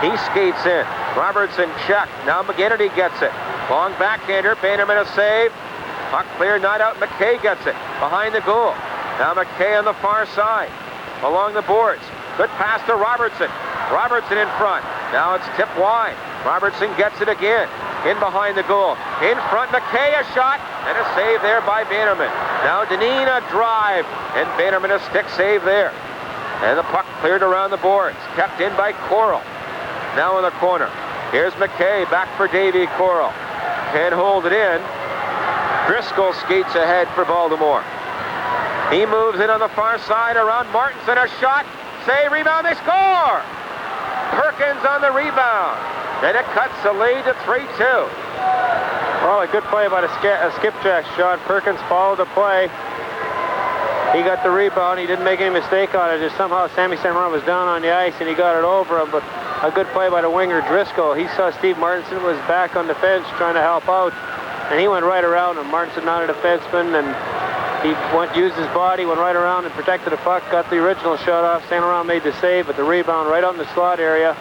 He skates in. Robertson checked. Now McGinnity gets it. Long backhander. Bannerman a save. Puck clear, not out. McKay gets it. Behind the goal. Now McKay on the far side. Along the boards. Good pass to Robertson. Robertson in front. Now it's tipped wide. Robertson gets it again. In behind the goal. In front, McKay a shot. And a save there by Bannerman. Now Dineen a drive. And Bannerman a stick save there. And the puck cleared around the boards. Kept in by Coral. Now in the corner. Here's McKay back for Davy Coral. Can't hold it in. Driscoll skates ahead for Baltimore. He moves in on the far side around Martinson. A shot. Save, rebound, they score! Perkins on the rebound. And it cuts the lead to 3-2. Well, a good play by a skipjack shot. Perkins followed the play. He got the rebound. He didn't make any mistake on it. Just somehow Sammy St. Laurent was down on the ice and he got it over him. But a good play by the winger Driscoll. He saw Steve Martinson was back on the fence trying to help out. And he went right around him. Martinson not a defenseman. And he used his body, went right around and protected the puck. Got the original shot off. St. Laurent made the save, but the rebound right out in the slot area.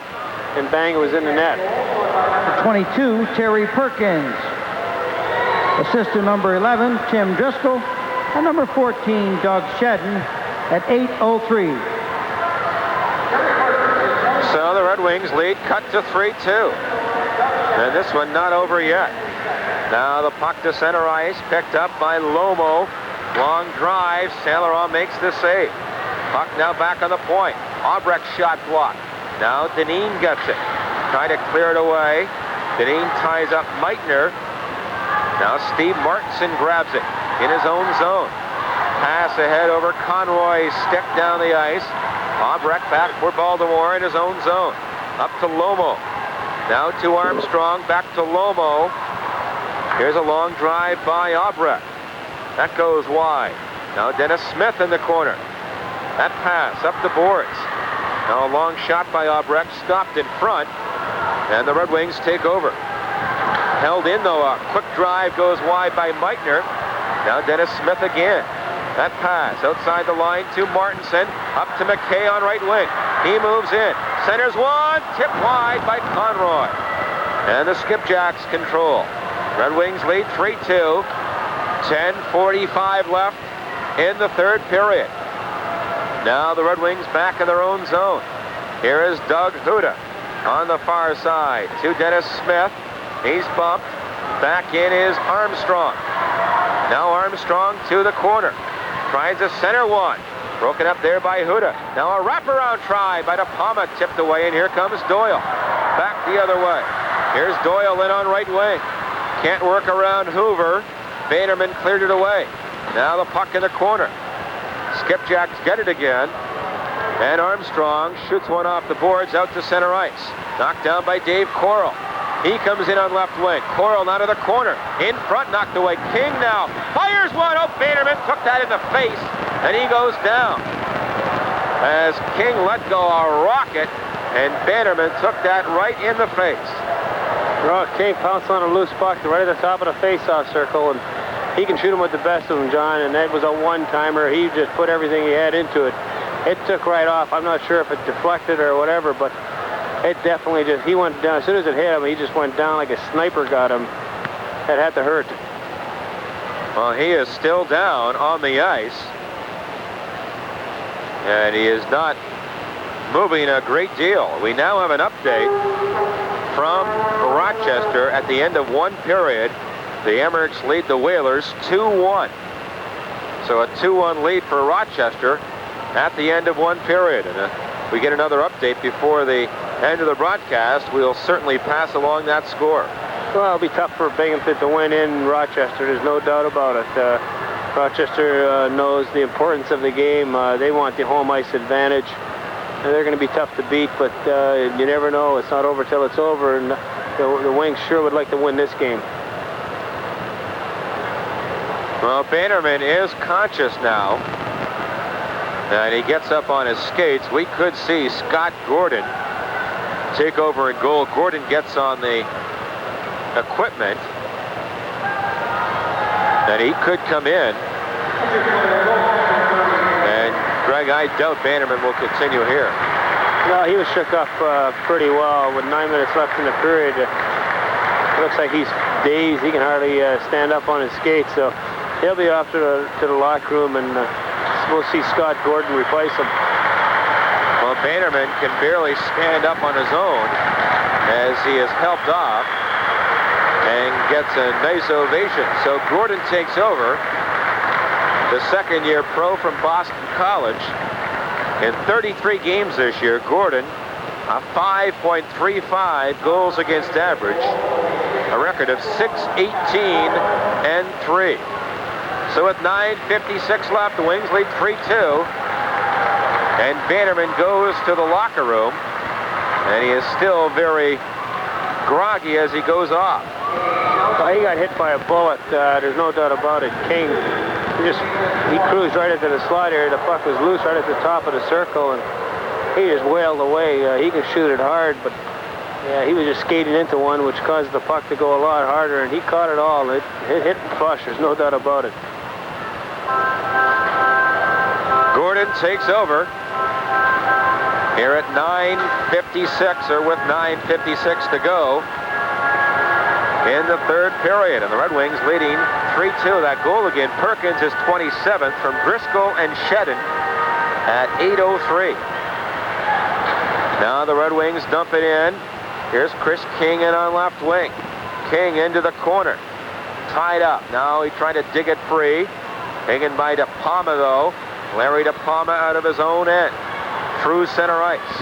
And bang, it was in the net. 22, Terry Perkins. Assistant number 11, Tim Driscoll. And number 14, Doug Shedden at 8:03. So the Red Wings lead cut to 3-2. And this one not over yet. Now the puck to center ice, picked up by Lomo. Long drive, St. Laurent makes the save. Puck now back on the point. Albrecht shot blocked. Now Dineen gets it. Trying to clear it away. Dineen ties up Meitner. Now Steve Martinson grabs it in his own zone. Pass ahead over Conroy's stick down the ice. Albrecht back for Baltimore in his own zone. Up to Lomo. Now to Armstrong, back to Lomo. Here's a long drive by Albrecht. That goes wide. Now Dennis Smith in the corner. That pass up the boards. Now a long shot by Albrecht, stopped in front, and the Red Wings take over. Held in though, a quick drive goes wide by Meitner. Now Dennis Smith again. That pass outside the line to Martinson, up to McKay on right wing. He moves in, centers one, tipped wide by Conroy. And the Skipjacks control. Red Wings lead 3-2. 10:45 left in the third period. Now the Red Wings back in their own zone. Here is Doug Huda on the far side to Dennis Smith. He's bumped. Back in is Armstrong. Now Armstrong to the corner. Tries a center one. Broken up there by Huda. Now a wraparound try by DePalma, tipped away, and here comes Doyle. Back the other way. Here's Doyle in on right wing. Can't work around Hoover. Bannerman cleared it away. Now the puck in the corner. Skipjacks get it again. And Armstrong shoots one off the boards out to center ice. Knocked down by Dave Coral. He comes in on left wing. Coral now to the corner. In front, knocked away. King now fires one. Oh, Bannerman took that in the face. And he goes down. As King let go a rocket. And Bannerman took that right in the face. Well, King pounced on a loose puck right at the top of the face-off circle, and he can shoot him with the best of them, John, and that was a one-timer. He just put everything he had into it. It took right off. I'm not sure if it deflected or whatever, but it definitely just, he went down. As soon as it hit him, he just went down like a sniper got him. That had to hurt. Well, he is still down on the ice, and he is not moving a great deal. We now have an update from Rochester at the end of one period. The Emericks lead the Whalers 2-1. So a 2-1 lead for Rochester at the end of one period. And if we get another update before the end of the broadcast, we'll certainly pass along that score. Well, it'll be tough for Binghamton to win in Rochester. There's no doubt about it. Rochester knows the importance of the game. They want the home ice advantage. And they're going to be tough to beat, but you never know. It's not over till it's over, and the Wings sure would like to win this game. Well, Bannerman is conscious now, and he gets up on his skates. We could see Scott Gordon take over in goal. Gordon gets on the equipment, and he could come in. Greg, I doubt Bannerman will continue here. No, he was shook up pretty well with 9 minutes left in the period. It looks like he's dazed. He can hardly stand up on his skates. So he'll be off to the locker room, and we'll see Scott Gordon replace him. Well, Bannerman can barely stand up on his own as he is helped off and gets a nice ovation. So Gordon takes over, the second-year pro from Boston College. In 33 games this year, Gordon, a 5.35 goals against average, a record of 6-18-3. So with 9:56 left, the Wings lead 3-2. And Bannerman goes to the locker room, and he is still very groggy as he goes off. Well, he got hit by a bullet. There's no doubt about it. King, he cruised right into the slot area. The puck was loose right at the top of the circle, and he just wailed away. He can shoot it hard, but yeah, he was just skating into one, which caused the puck to go a lot harder, and he caught it all. It hit flush. There's no doubt about it. Gordon takes over here at 9:56, or with 9:56 to go in the third period, and the Red Wings leading 3-2. That goal again, Perkins, is 27th from Driscoll and Shedden at 8:03. Now the Red Wings dump it in. Here's Chris King in on left wing. King into the corner, tied up. Now he tried to dig it free. Taken by De Palma, though. Larry De Palma out of his own end. Through center ice.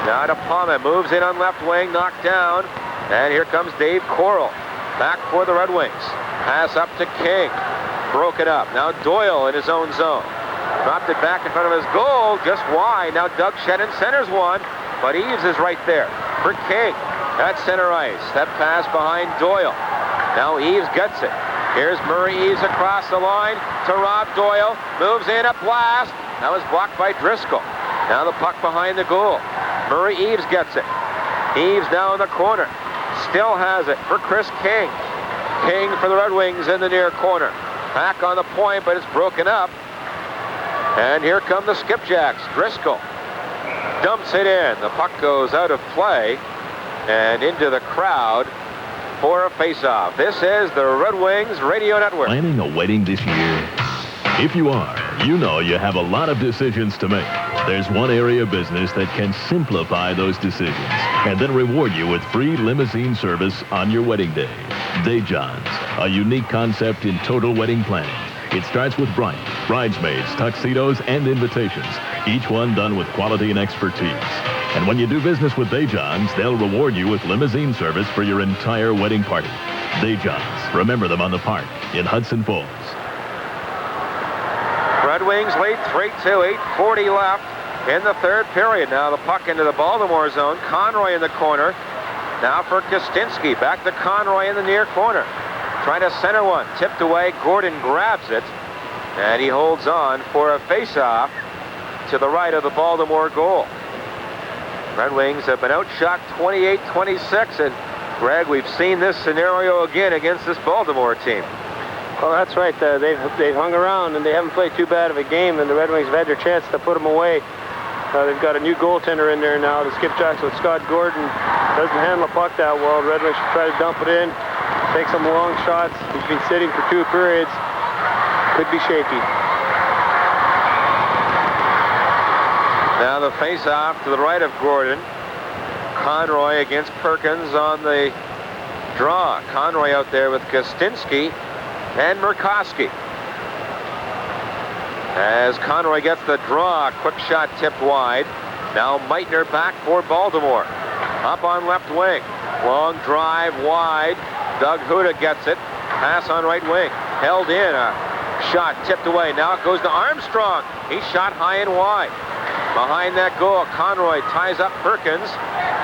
Now De Palma moves in on left wing, knocked down. And here comes Dave Corral. Back for the Red Wings. Pass up to King. Broken up. Now Doyle in his own zone. Dropped it back in front of his goal, just wide. Now Doug Shedden centers one, but Eves is right there for King. At center ice. That pass behind Doyle. Now Eves gets it. Here's Murray Eves across the line to Rob Doyle. Moves in, a blast. That was blocked by Driscoll. Now the puck behind the goal. Murray Eves gets it. Eves now in the corner. Still has it for Chris King. King for the Red Wings in the near corner. Back on the point, but it's broken up. And here come the Skipjacks. Driscoll dumps it in. The puck goes out of play and into the crowd for a face-off. This is the Red Wings Radio Network. Planning a wedding this year? If you are, you know you have a lot of decisions to make. There's one area of business that can simplify those decisions and then reward you with free limousine service on your wedding day. Day Johns, a unique concept in total wedding planning. It starts with bride, bridesmaids, tuxedos, and invitations, each one done with quality and expertise. And when you do business with Day Johns, they'll reward you with limousine service for your entire wedding party. Day Johns, remember them on the park in Hudson Falls. Red Wings lead 3-2, 8:40 left in the third period. Now the puck into the Baltimore zone. Conroy in the corner. Now for Kostinsky. Back to Conroy in the near corner. Trying to center one. Tipped away. Gordon grabs it. And he holds on for a face-off to the right of the Baltimore goal. Red Wings have been outshot 28-26. And Greg, we've seen this scenario again against this Baltimore team. Well, that's right. They've hung around, and they haven't played too bad of a game, and the Red Wings have had their chance to put them away. They've got a new goaltender in there now, the Skipjacks with Scott Gordon. Doesn't handle the puck that well. Red Wings should try to dump it in, take some long shots. He's been sitting for 2 periods. Could be shaky. Now the face-off to the right of Gordon. Conroy against Perkins on the draw. Conroy out there with Kostinsky and Murkowski. As Conroy gets the draw, quick shot tipped wide. Now Meitner back for Baltimore. Up on left wing. Long drive wide. Doug Huda gets it. Pass on right wing. Held in. A shot tipped away. Now it goes to Armstrong. He shot high and wide. Behind that goal, Conroy ties up Perkins.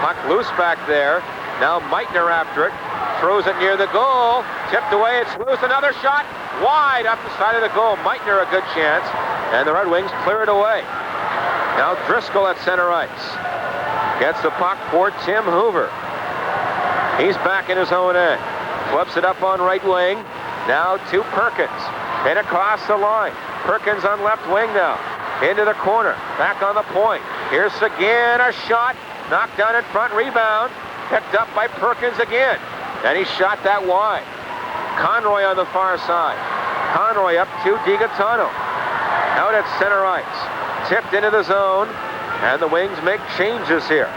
Puck loose back there. Now Meitner after it. Throws it near the goal. Tipped away. It's loose. Another shot. Wide up the side of the goal. Meitner a good chance. And the Red Wings clear it away. Now Driscoll at center ice. Gets the puck for Tim Hoover. He's back in his own end. Flips it up on right wing. Now to Perkins. And across the line. Perkins on left wing now. Into the corner. Back on the point. Here's again a shot. Knocked down in front. Rebound. Picked up by Perkins again. And he shot that wide. Conroy on the far side. Conroy up to DiGaetano. Out at center ice. Tipped into the zone. And the Wings make changes here.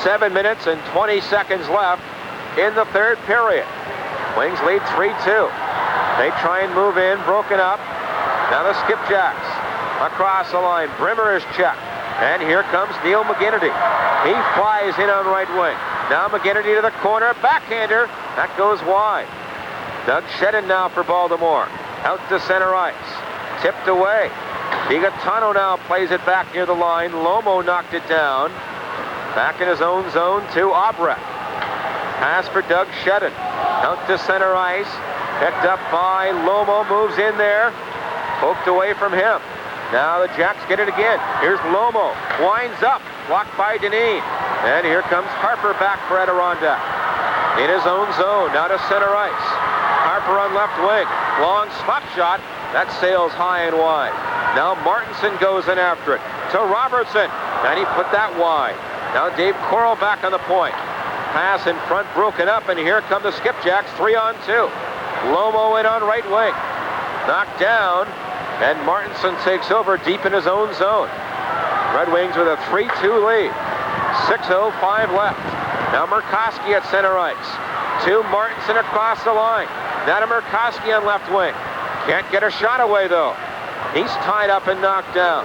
7 minutes and 20 seconds left in the third period. Wings lead 3-2. They try and move in, broken up. Now the Skipjacks across the line. Brimmer is checked. And here comes Neil McGinnity. He flies in on right wing. Now McGinnity to the corner. Backhander. That goes wide. Doug Shedden now for Baltimore. Out to center ice. Tipped away. DiGaetano now plays it back near the line. Lomo knocked it down. Back in his own zone to Albrecht. Pass for Doug Shedden. Out to center ice. Picked up by Lomo. Moves in there. Poked away from him. Now the Jacks get it again. Here's Lomo. Winds up. Blocked by Dineen. And here comes Harper back for Adirondack. In his own zone. Now to center ice. Harper on left wing. Long slap shot. That sails high and wide. Now Martinson goes in after it. To Robertson. And he put that wide. Now Dave Coral back on the point. Pass in front broken up. And here come the Skipjacks 3-on-2. Lomo in on right wing. Knocked down. And Martinson takes over deep in his own zone. Red Wings with a 3-2 lead. 6:05 left. Now Murkowski at center ice. To Martinson across the line. Now to Murkowski on left wing. Can't get a shot away though. He's tied up and knocked down.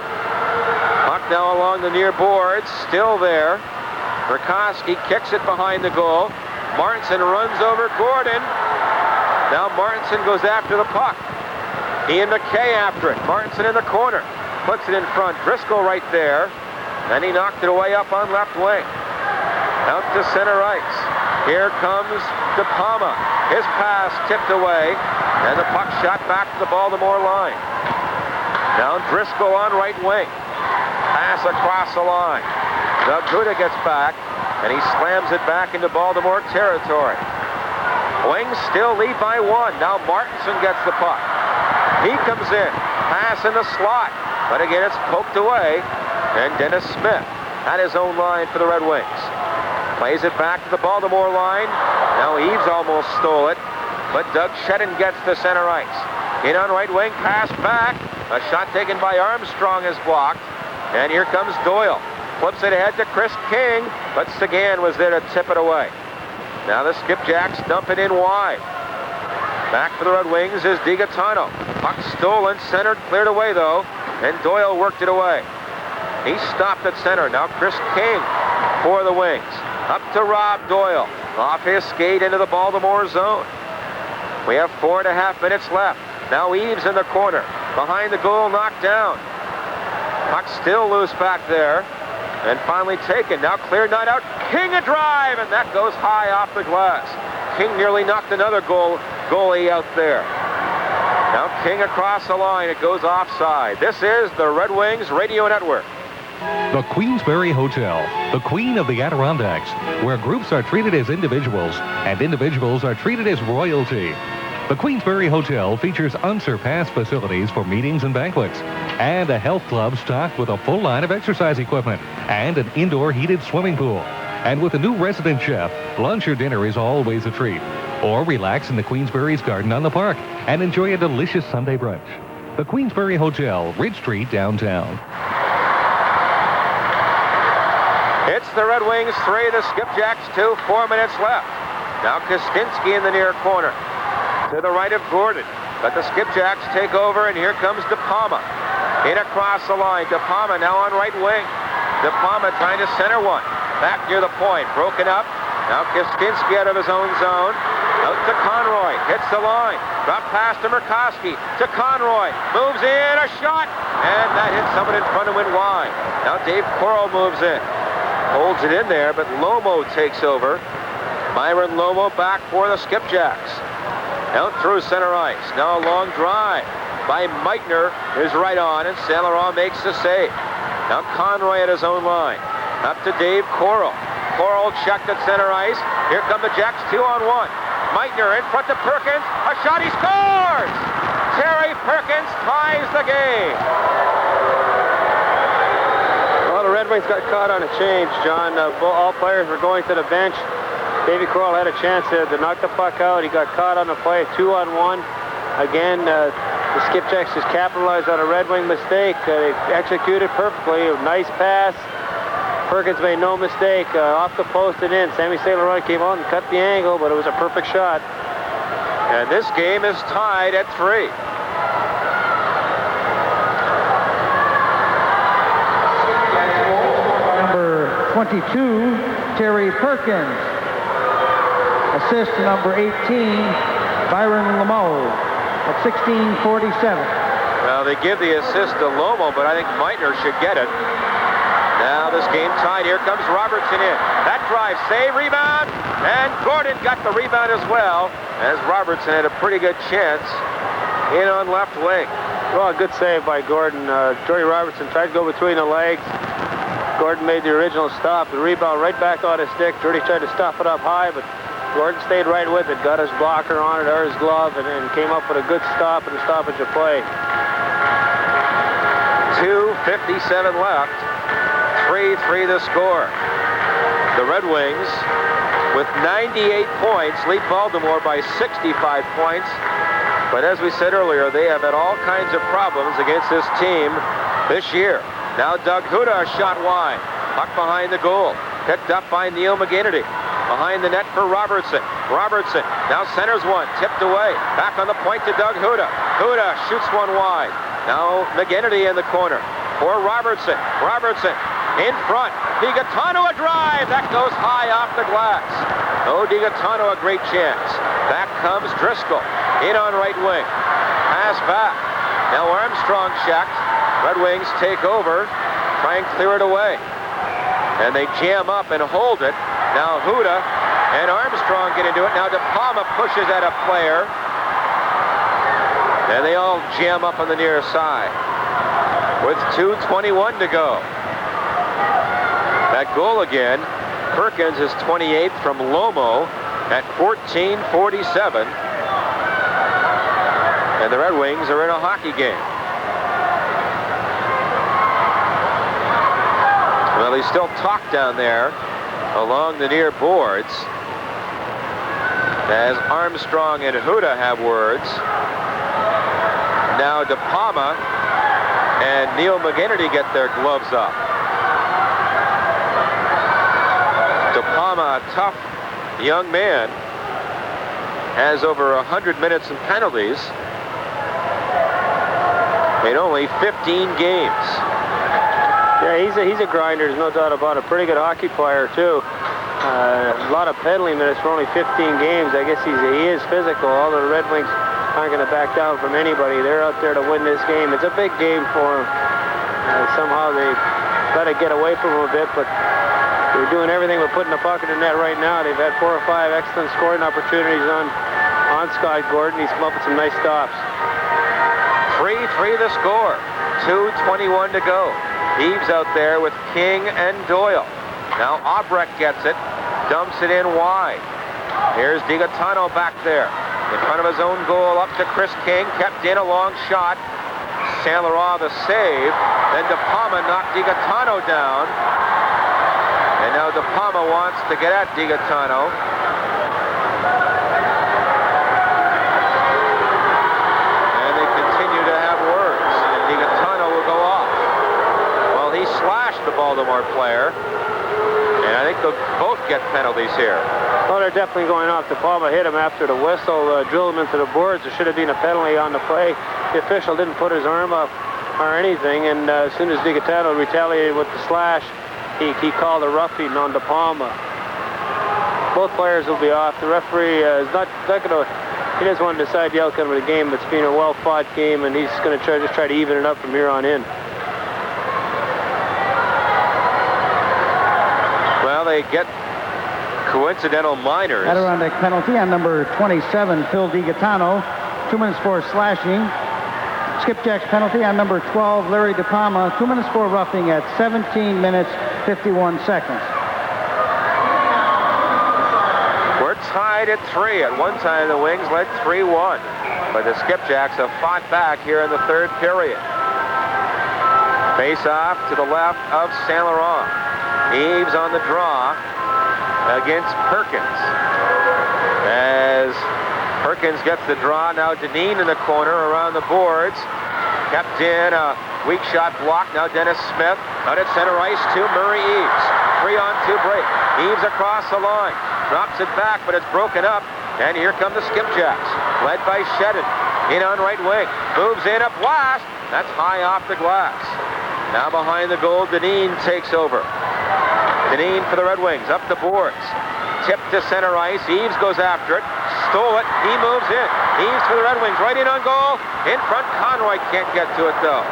Puck now along the near boards. Still there. Murkowski kicks it behind the goal. Martinson runs over Gordon. Now Martinson goes after the puck. Ian McKay after it. Martinson in the corner. Puts it in front. Driscoll right there. Then he knocked it away up on left wing. Out to center ice. Here comes De Palma. His pass tipped away. And the puck shot back to the Baltimore line. Now Driscoll on right wing. Pass across the line. Doug Huda gets back. And he slams it back into Baltimore territory. Wings still lead by 1. Now Martinson gets the puck. He comes in. Pass in the slot. But again, it's poked away. And Dennis Smith at his own line for the Red Wings. Plays it back to the Baltimore line. Now Eaves almost stole it. But Doug Shedden gets to center ice. In on right wing. Pass back. A shot taken by Armstrong is blocked. And here comes Doyle. Flips it ahead to Chris King. But Sagan was there to tip it away. Now the Skipjacks dump it in wide. Back for the Red Wings is DiGaetano. Puck stolen, centered, cleared away though, and Doyle worked it away. He stopped at center. Now Chris King for the Wings. Up to Rob Doyle. Off his skate into the Baltimore zone. We have 4.5 minutes left. Now Eaves in the corner. Behind the goal, knocked down. Puck still loose back there. And finally taken. Now cleared, not out. King a drive, and that goes high off the glass. King nearly knocked another goalie out there. Now King across the line. It goes offside. This is the Red Wings Radio Network. The Queensberry Hotel, the queen of the Adirondacks, where groups are treated as individuals and individuals are treated as royalty. The Queensberry Hotel features unsurpassed facilities for meetings and banquets, and a health club stocked with a full line of exercise equipment and an indoor heated swimming pool. And with a new resident chef, lunch or dinner is always a treat. Or relax in the Queensberry's garden on the park and enjoy a delicious Sunday brunch. The Queensberry Hotel, Ridge Street, downtown. It's the Red Wings 3, the Skipjacks 2, 4 minutes left. Now Kostinsky in the near corner. To the right of Gordon. But the Skipjacks take over, and here comes De Palma. In across the line. De Palma now on right wing. De Palma trying to center one. Back near the point. Broken up. Now Kostinsky out of his own zone. Out to Conroy. Hits the line. Drop pass to Murkowski. To Conroy. Moves in. A shot. And that hits someone in front and went wide. Now Dave Coral moves in. Holds it in there, but Lomo takes over. Myron Lomo back for the Skipjacks. Out through center ice. Now a long drive by Meitner is right on, and Saint Laurent makes the save. Now Conroy at his own line. Up to Dave Coral. Coral checked at center ice. Here come the Jacks 2-on-1. Meitner in front to Perkins. A shot, he scores! Terry Perkins ties the game. Well, the Red Wings got caught on a change, John. All players were going to the bench. Davey Coral had a chance to knock the puck out. He got caught on the play, 2-on-1. Again, The Skipjacks just capitalized on a Red Wing mistake. They executed perfectly. A nice pass. Perkins made no mistake. Off the post and in. Sammy St. Laurent came out and cut the angle, but it was a perfect shot. And this game is tied at 3. Number 22, Terry Perkins. Assist to number 18, Byron Lameau at 16:47. Well, they give the assist to Lomo, but I think Meitner should get it. Now this game tied. Here comes Robertson in. That drive, save, rebound, and Gordon got the rebound as well, as Robertson had a pretty good chance in on left wing. Well, a good save by Gordon. Jordy Robertson tried to go between the legs. Gordon made the original stop. The rebound right back on his stick. Jordy tried to stop it up high, but Gordon stayed right with it, got his blocker on it or his glove, and came up with a good stop and a stoppage of play. 2:57 left. 3-3 the score. The Red Wings, with 98 points, lead Baltimore by 65 points. But as we said earlier, they have had all kinds of problems against this team this year. Now Doug Huda, a shot wide. Puck behind the goal. Picked up by Neil McGinnity. Behind the net for Robertson. Robertson now centers one. Tipped away. Back on the point to Doug Huda. Huda shoots one wide. Now McGinnity in the corner for Robertson. Robertson in front. DiGaetano a drive. That goes high off the glass. Oh, DiGaetano a great chance. Back comes Driscoll. In on right wing. Pass back. Now Armstrong checked. Red Wings take over. Try and clear it away. And they jam up and hold it. Now Huda and Armstrong get into it. Now De Palma pushes at a player. And they all jam up on the near side. With 2:21 to go. That goal again. Perkins is 28th from Lomo at 14:47. And the Red Wings are in a hockey game. Well, he's still talk down there along the near boards as Armstrong and Huda have words. Now De Palma and Neil McGinnity get their gloves up. De Palma, a tough young man, has over 100 minutes in penalties in only 15 games. Yeah, he's a grinder, there's no doubt about it. Pretty good hockey player, too. A lot of penalty minutes for only 15 games. I guess he is physical. All the Red Wings aren't going to back down from anybody. They're out there to win this game. It's a big game for them. Somehow they got to get away from them a bit, but they're doing everything but putting the puck in the net right now. They've had 4 or 5 excellent scoring opportunities on Scott Gordon. He's come up with some nice stops. 3-3 the score. 2:21 to go. Eves out there with King and Doyle. Now Albrecht gets it, dumps it in wide. Here's DiGaetano back there. In front of his own goal, up to Chris King, kept in a long shot. St. Laurent the save. Then De Palma knocked DiGaetano down. And now De Palma wants to get at DiGaetano. And they continue to have words. And DiGaetano will go off. Well, he slashed the Baltimore player. And I think they'll both get penalties here. Well, they're definitely going off. De Palma hit him after the whistle, drilled him into the boards. There should have been a penalty on the play. The official didn't put his arm up or anything, and as soon as DiGaetano retaliated with the slash, he called a roughing on De Palma. Both players will be off. The referee is not going to. He doesn't want to decide the outcome of the game. It's been a well-fought game, and he's going to try to even it up from here on in. Well, they get coincidental minors. Adirondack penalty on number 27, Phil DiGaetano. 2 minutes for slashing. Skipjacks penalty on number 12, Larry De Palma. 2 minutes for roughing at 17 minutes, 51 seconds. We're tied at 3. At one time, the Wings led 3-1. But the Skipjacks have fought back here in the third period. Face off to the left of St. Laurent. Eves on the draw against Perkins. As Perkins gets the draw. Now Deneen in the corner around the boards. Kept in a weak shot block. Now Dennis Smith out at center ice to Murray Eves. 3-on-2 break. Eves across the line. Drops it back, but it's broken up. And here come the Skipjacks, led by Shedden. In on right wing. Moves in a blast. That's high off the glass. Now behind the goal, Deneen takes over. Deneen for the Red Wings. Up the boards. Tipped to center ice. Eves goes after it. Stole it. He moves in. Eves for the Red Wings. Right in on goal. In front, Conroy can't get to it, though.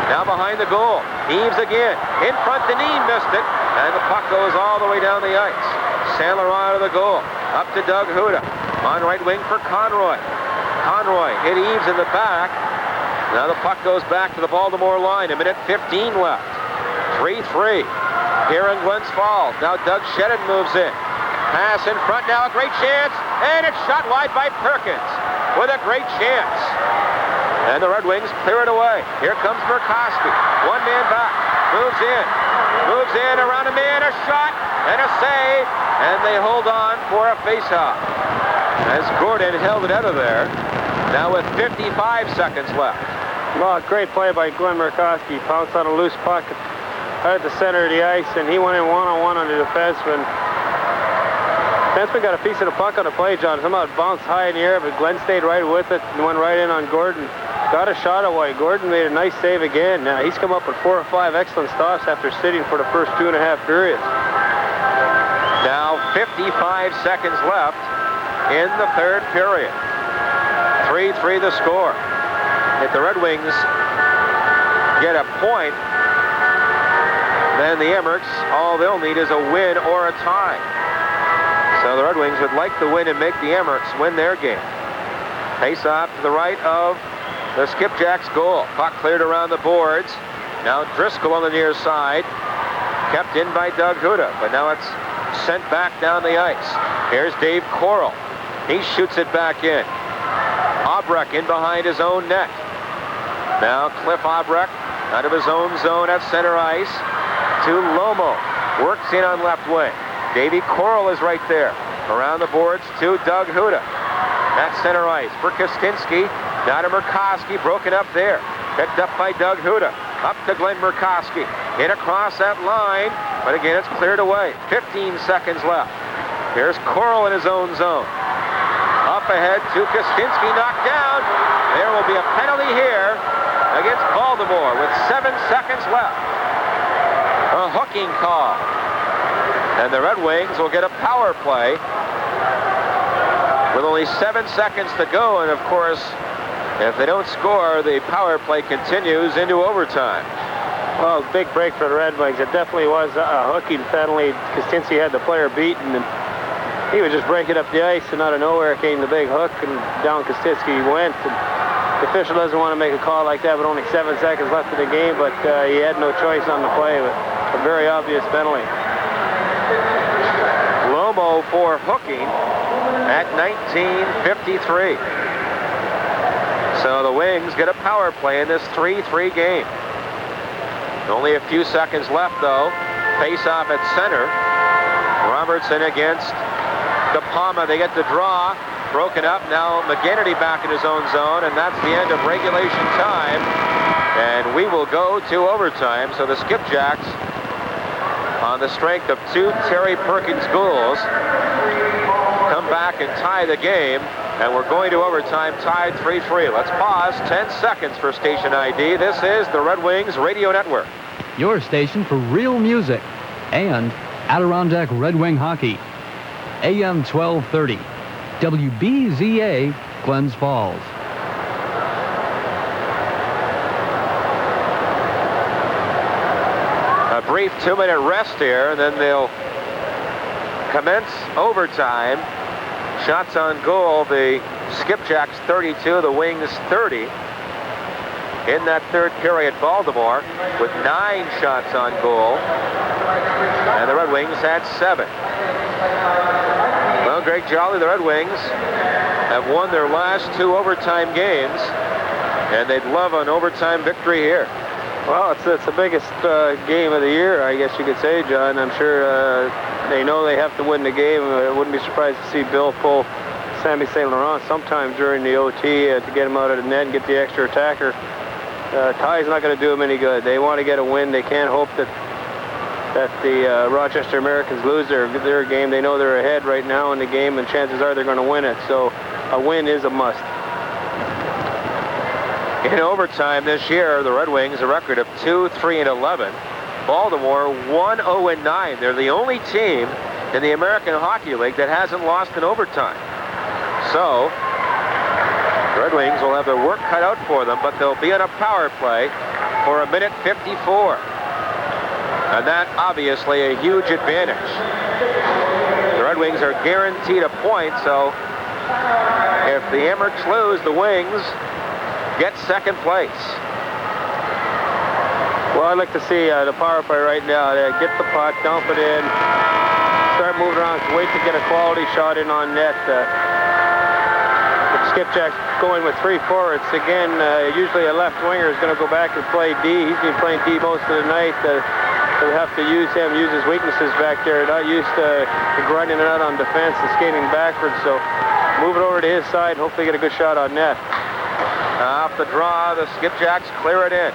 Now behind the goal. Eves again. In front, Deneen missed it. And the puck goes all the way down the ice. Saint Laurent to the goal. Up to Doug Huda. On right wing for Conroy. Conroy hit Eves in the back. Now the puck goes back to the Baltimore line. 1:15 left. 3-3. Here in Glens Falls. Now Doug Shedden moves in. Pass in front now. A great chance. And it's shot wide by Perkins with a great chance. And the Red Wings clear it away. Here comes Murkowski. One man back. Moves in. Moves in around a man. A shot and a save. And they hold on for a faceoff. As Gordon held it out of there. Now with 55 seconds left. Well, great play by Glenn Murkowski. Pounced on a loose puck out at the center of the ice, and he went in one-on-one on the defenseman. Defenseman got a piece of the puck on the play, John. Somehow it bounced high in the air, but Glenn stayed right with it and went right in on Gordon. Got a shot away. Gordon made a nice save again. Now he's come up with 4 or 5 excellent stops after sitting for the first 2.5 periods. Now 55 seconds left in the third period. 3-3 the score. If the Red Wings get a point, then the Emmericks, all they'll need is a win or a tie. So the Red Wings would like to win and make the Emmericks win their game. Face off to the right of the Skipjacks goal. Puck cleared around the boards. Now Driscoll on the near side. Kept in by Doug Huda, but now it's sent back down the ice. Here's Dave Corral. He shoots it back in. Albrecht in behind his own net. Now Cliff Albrecht out of his own zone at center ice to Lomo. Works in on left wing. Davey Corral is right there. Around the boards to Doug Huda. At center ice for Kostinsky. Now to Murkowski. Broken up there. Picked up by Doug Huda. Up to Glenn Murkowski. In across that line. But again, it's cleared away. 15 seconds left. Here's Corral in his own zone. Up ahead to Kostinsky, knocked down. There will be a penalty here against Baltimore with 7 seconds left. A hooking call. And the Red Wings will get a power play with only 7 seconds to go. And of course, if they don't score, the power play continues into overtime. Well, big break for the Red Wings. It definitely was a hooking penalty. Kostinsky had the player beaten, and he was just breaking up the ice, and out of nowhere came the big hook, and down Kostinsky went. And the official doesn't want to make a call like that with only 7 seconds left in the game, but he had no choice on the play. A very obvious penalty. Lomo for hooking at 19:53. So the Wings get a power play in this 3-3 game. Only a few seconds left, though. Face off at center. Robertson against De Palma. They get the draw. Broken up. Now McGinnity back in his own zone, and that's the end of regulation time. And we will go to overtime. So the Skipjacks, on the strength of 2 Terry Perkins goals, come back and tie the game. And we're going to overtime, tied 3-3. Let's pause 10 seconds for station ID. This is the Red Wings Radio Network. Your station for real music and Adirondack Red Wing hockey. AM 1230. WBZA, Glens Falls. A brief 2-minute rest here, and then they'll commence overtime. Shots on goal, the Skipjacks 32, the Wings 30. In that third period, Baltimore with 9 shots on goal. And the Red Wings had 7. Well, Greg Jolly, the Red Wings have won their last 2 overtime games, and they'd love an overtime victory here. Well, it's the biggest game of the year, I guess you could say, John. I'm sure they know they have to win the game. I wouldn't be surprised to see Bill pull Sammy St. Laurent sometime during the OT to get him out of the net and get the extra attacker. Tie's not going to do them any good. They want to get a win. They can't hope that the Rochester Americans lose their game. They know they're ahead right now in the game, and chances are they're going to win it. So a win is a must. In overtime this year, the Red Wings a record of 2-3-11. Baltimore 1-0-9. They're the only team in the American Hockey League that hasn't lost in overtime. So the Red Wings will have their work cut out for them, but they'll be on a power play for 1:54. And that obviously a huge advantage. The Red Wings are guaranteed a point, so if the Amerks lose, the Wings get second place. Well, I'd like to see the power play right now. Get the puck, dump it in, start moving around, wait to get a quality shot in on net. Skipjacks going with 3 forwards. Again, usually a left winger is going to go back and play D. He's been playing D most of the night. They'll have to use him, use his weaknesses back there. Not used to grinding it out on defense and skating backwards. So move it over to his side, hopefully get a good shot on net. Off the draw, the Skipjacks clear it in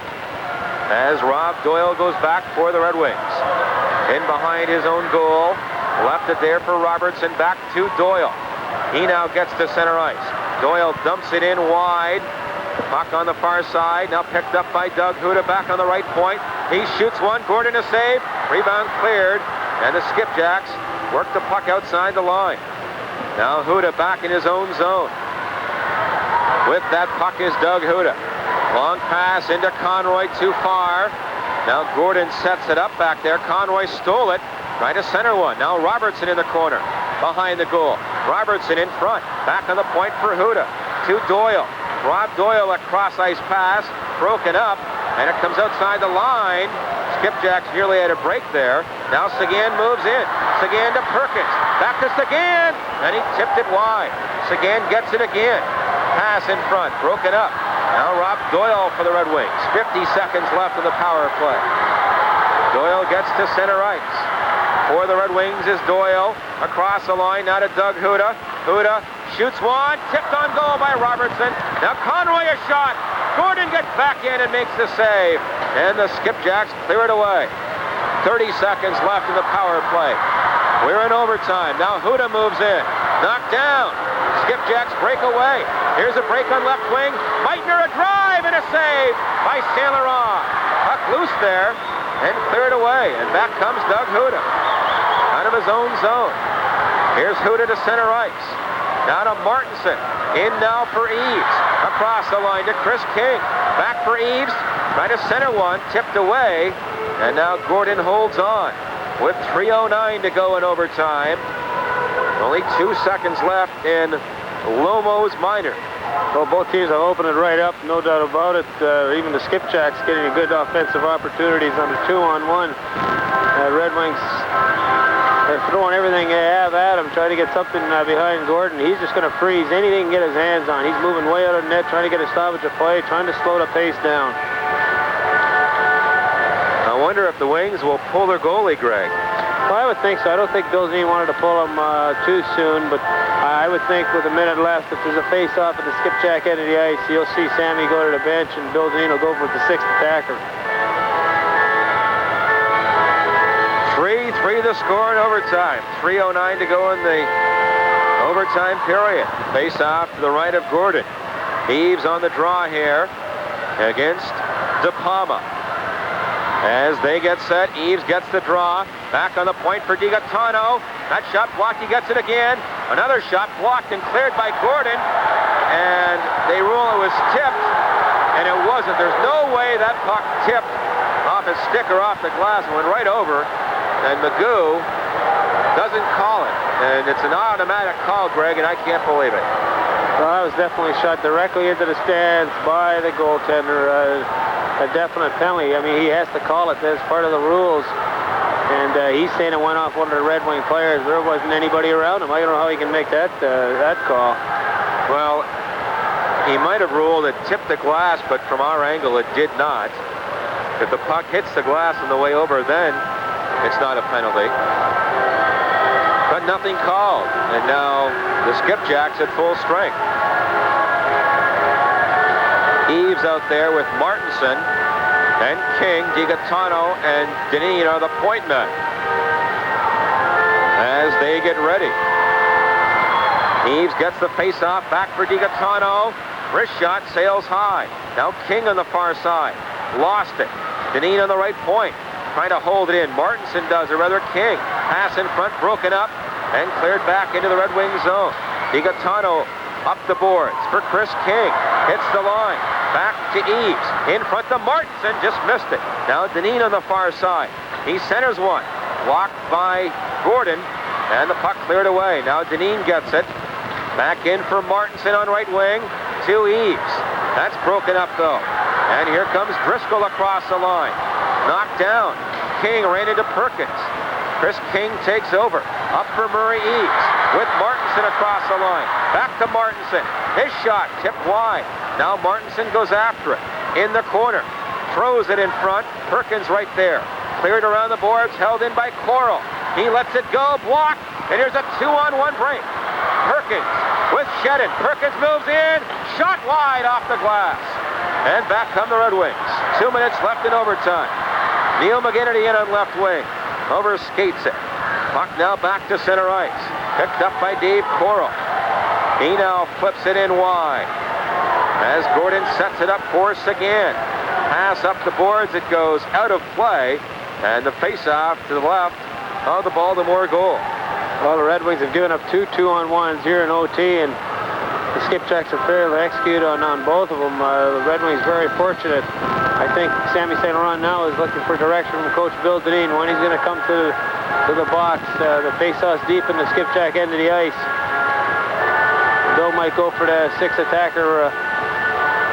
as Rob Doyle goes back for the Red Wings. In behind his own goal, left it there for Robertson, back to Doyle. He now gets to center ice. Doyle dumps it in wide. Puck on the far side, now picked up by Doug Huda back on the right point. He shoots one, Gordon a save, rebound cleared, and the Skipjacks work the puck outside the line. Now Huda back in his own zone. With that puck is Doug Huda. Long pass into Conroy, too far. Now Gordon sets it up back there. Conroy stole it, trying to center one. Now Robertson in the corner, behind the goal. Robertson in front, back on the point for Huda. To Doyle. Rob Doyle, a cross-ice pass, broken up, and it comes outside the line. Skipjacks nearly had a break there. Now Sagan moves in. Sagan to Perkins. Back to Sagan, and he tipped it wide. Sagan gets it again. Pass in front, broken up. Now Rob Doyle for the Red Wings. 50 seconds left in the power play. Doyle gets to center ice. For the Red Wings is Doyle. Across the line, now to Doug Huda. Huda shoots one, tipped on goal by Robertson. Now Conroy a shot. Gordon gets back in and makes the save. And the Skipjacks clear it away. 30 seconds left in the power play. We're in overtime. Now Huda moves in. Knocked down. Skipjacks break away. Here's a break on left wing. Meitner a drive and a save by St. Laurent. Puck loose there and cleared away. And back comes Doug Huda out of his own zone. Here's Huda to center ice. Now to Martinson. In now for Eves. Across the line to Chris King. Back for Eves. Trying to center one. Tipped away. And now Gordon holds on with 3:09 to go in overtime. Only 2 seconds left in Lomo's minor. Well, both teams have opened it right up, no doubt about it. Even the Skipjacks getting a good offensive opportunities on the 2-on-1. Red Wings are throwing everything they have at him, trying to get something behind Gordon. He's just going to freeze anything he can get his hands on. He's moving way out of the net, trying to get a stoppage of play, trying to slow the pace down. I wonder if the Wings will pull their goalie, Greg. Well, I would think so. I don't think Bill Zane wanted to pull him too soon, but I would think with a minute left, if there's a face-off at the Skipjack end of the ice, you'll see Sammy go to the bench, and Bill Zane will go for the 6th attacker. 3-3 the score in overtime. 3:09 to go in the overtime period. Face-off to the right of Gordon. Eves on the draw here against De Palma. As they get set, Eves gets the draw. Back on the point for DiGaetano. That shot blocked, he gets it again. Another shot blocked and cleared by Gordon. And they rule it was tipped, and it wasn't. There's no way that puck tipped off his stick or off the glass and went right over. And Magoo doesn't call it. And it's an automatic call, Greg, and I can't believe it. Well, that was definitely shot directly into the stands by the goaltender. A definite penalty. I mean, he has to call it. That's part of the rules. And he's saying it went off one of the Red Wing players. There wasn't anybody around him. I don't know how he can make that call. Well, he might have ruled it tipped the glass, but from our angle, it did not. If the puck hits the glass on the way over, then it's not a penalty. but nothing called. And now the Skipjacks at full strength. Eves out there with Martinson and King. DiGaetano and Dineen are the point men as they get ready. Eves gets the face-off back for DiGaetano. Wrist shot sails high. Now King on the far side. Lost it. Dineen on the right point. Trying to hold it in. Martinson does, or rather King. Pass in front, broken up, and cleared back into the Red Wing zone. DiGaetano up the boards for Chris King. Hits the line. Back to Eves. In front to Martinson. Just missed it. Now Dineen on the far side. He centers one. Blocked by Gordon. And the puck cleared away. Now Dineen gets it. Back in for Martinson on right wing. To Eves. That's broken up though. And here comes Driscoll across the line. Knocked down. King ran into Perkins. Chris King takes over. Up for Murray Eves. With Martinson across the line. Back to Martinson. His shot tipped wide. Now Martinson goes after it. In the corner. Throws it in front. Perkins right there. Cleared around the boards. Held in by Coral. He lets it go. Blocked. And here's a 2-on-1 break. Perkins with Shedden. Perkins moves in. Shot wide off the glass. And back come the Red Wings. 2 minutes left in overtime. Neil McGinnity in on left wing. Over skates it. Puck now back to center ice. Picked up by Dave Coral. He now flips it in wide. As Gordon sets it up for Seguin. Pass up the boards. It goes out of play. And the face-off to the left of the Baltimore goal. Well, the Red Wings have given up 2 2-on-1s here in OT, and the Skipjacks have failed to execute on both of them. The Red Wings very fortunate. I think Sammy St. Laurent now is looking for direction from Coach Bill Dineen when he's going to come to the box. The face-off's deep in the Skipjack end of the ice. Bill might go for the sixth attacker.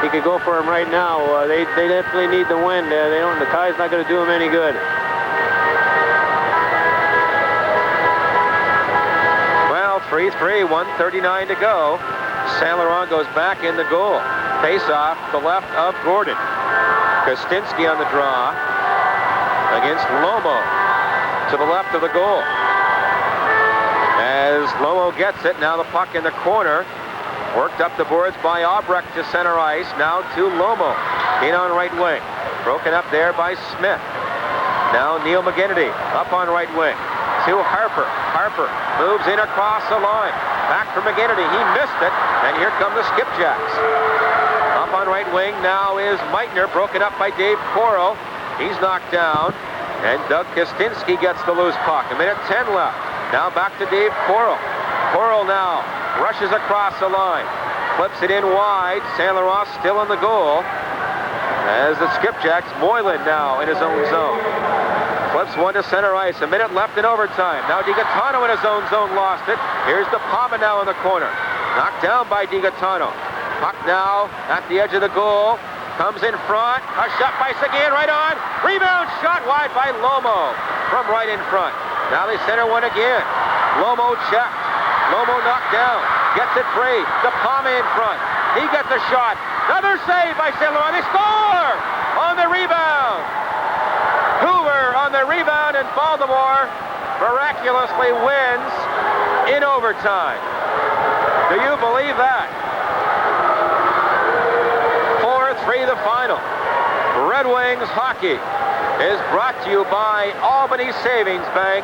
He could go for him right now. They definitely need the win. The tie's not going to do them any good. Well, 3-3, 1:39 to go. St. Laurent goes back in the goal. Face-off to the left of Gordon. Kostinsky on the draw against Lomo to the left of the goal. As Lomo gets it, now the puck in the corner. Worked up the boards by Albrecht to center ice. Now to Lomo. In on right wing. Broken up there by Smith. Now Neil McGinnity up on right wing. To Harper. Harper moves in across the line. Back for McGinnity. He missed it. And here come the Skipjacks. Up on right wing now is Meitner, broken up by Dave Coral. He's knocked down. And Doug Kostinsky gets the loose puck. 1:10 left. Now back to Dave Coral. Coral now rushes across the line. Flips it in wide. St. Laurent still in the goal. As the Skipjacks, Moylan now in his own zone. Flips one to center ice. 1 minute left in overtime. Now DiGaetano in his own zone lost it. Here's DePalma now in the corner. Knocked down by DiGaetano. Puck now at the edge of the goal. Comes in front. A shot by Seguin right on. Rebound shot wide by Lomo from right in front. Now they center one again. Lomo checked. Lomo knocked down. Gets it free. DePalma in front. He gets a shot. Another save by St. Laurent. They score on the rebound. Hoover on the rebound, and Baltimore miraculously wins in overtime. Do you believe that? 4-3 the final. Red Wings hockey is brought to you by Albany Savings Bank.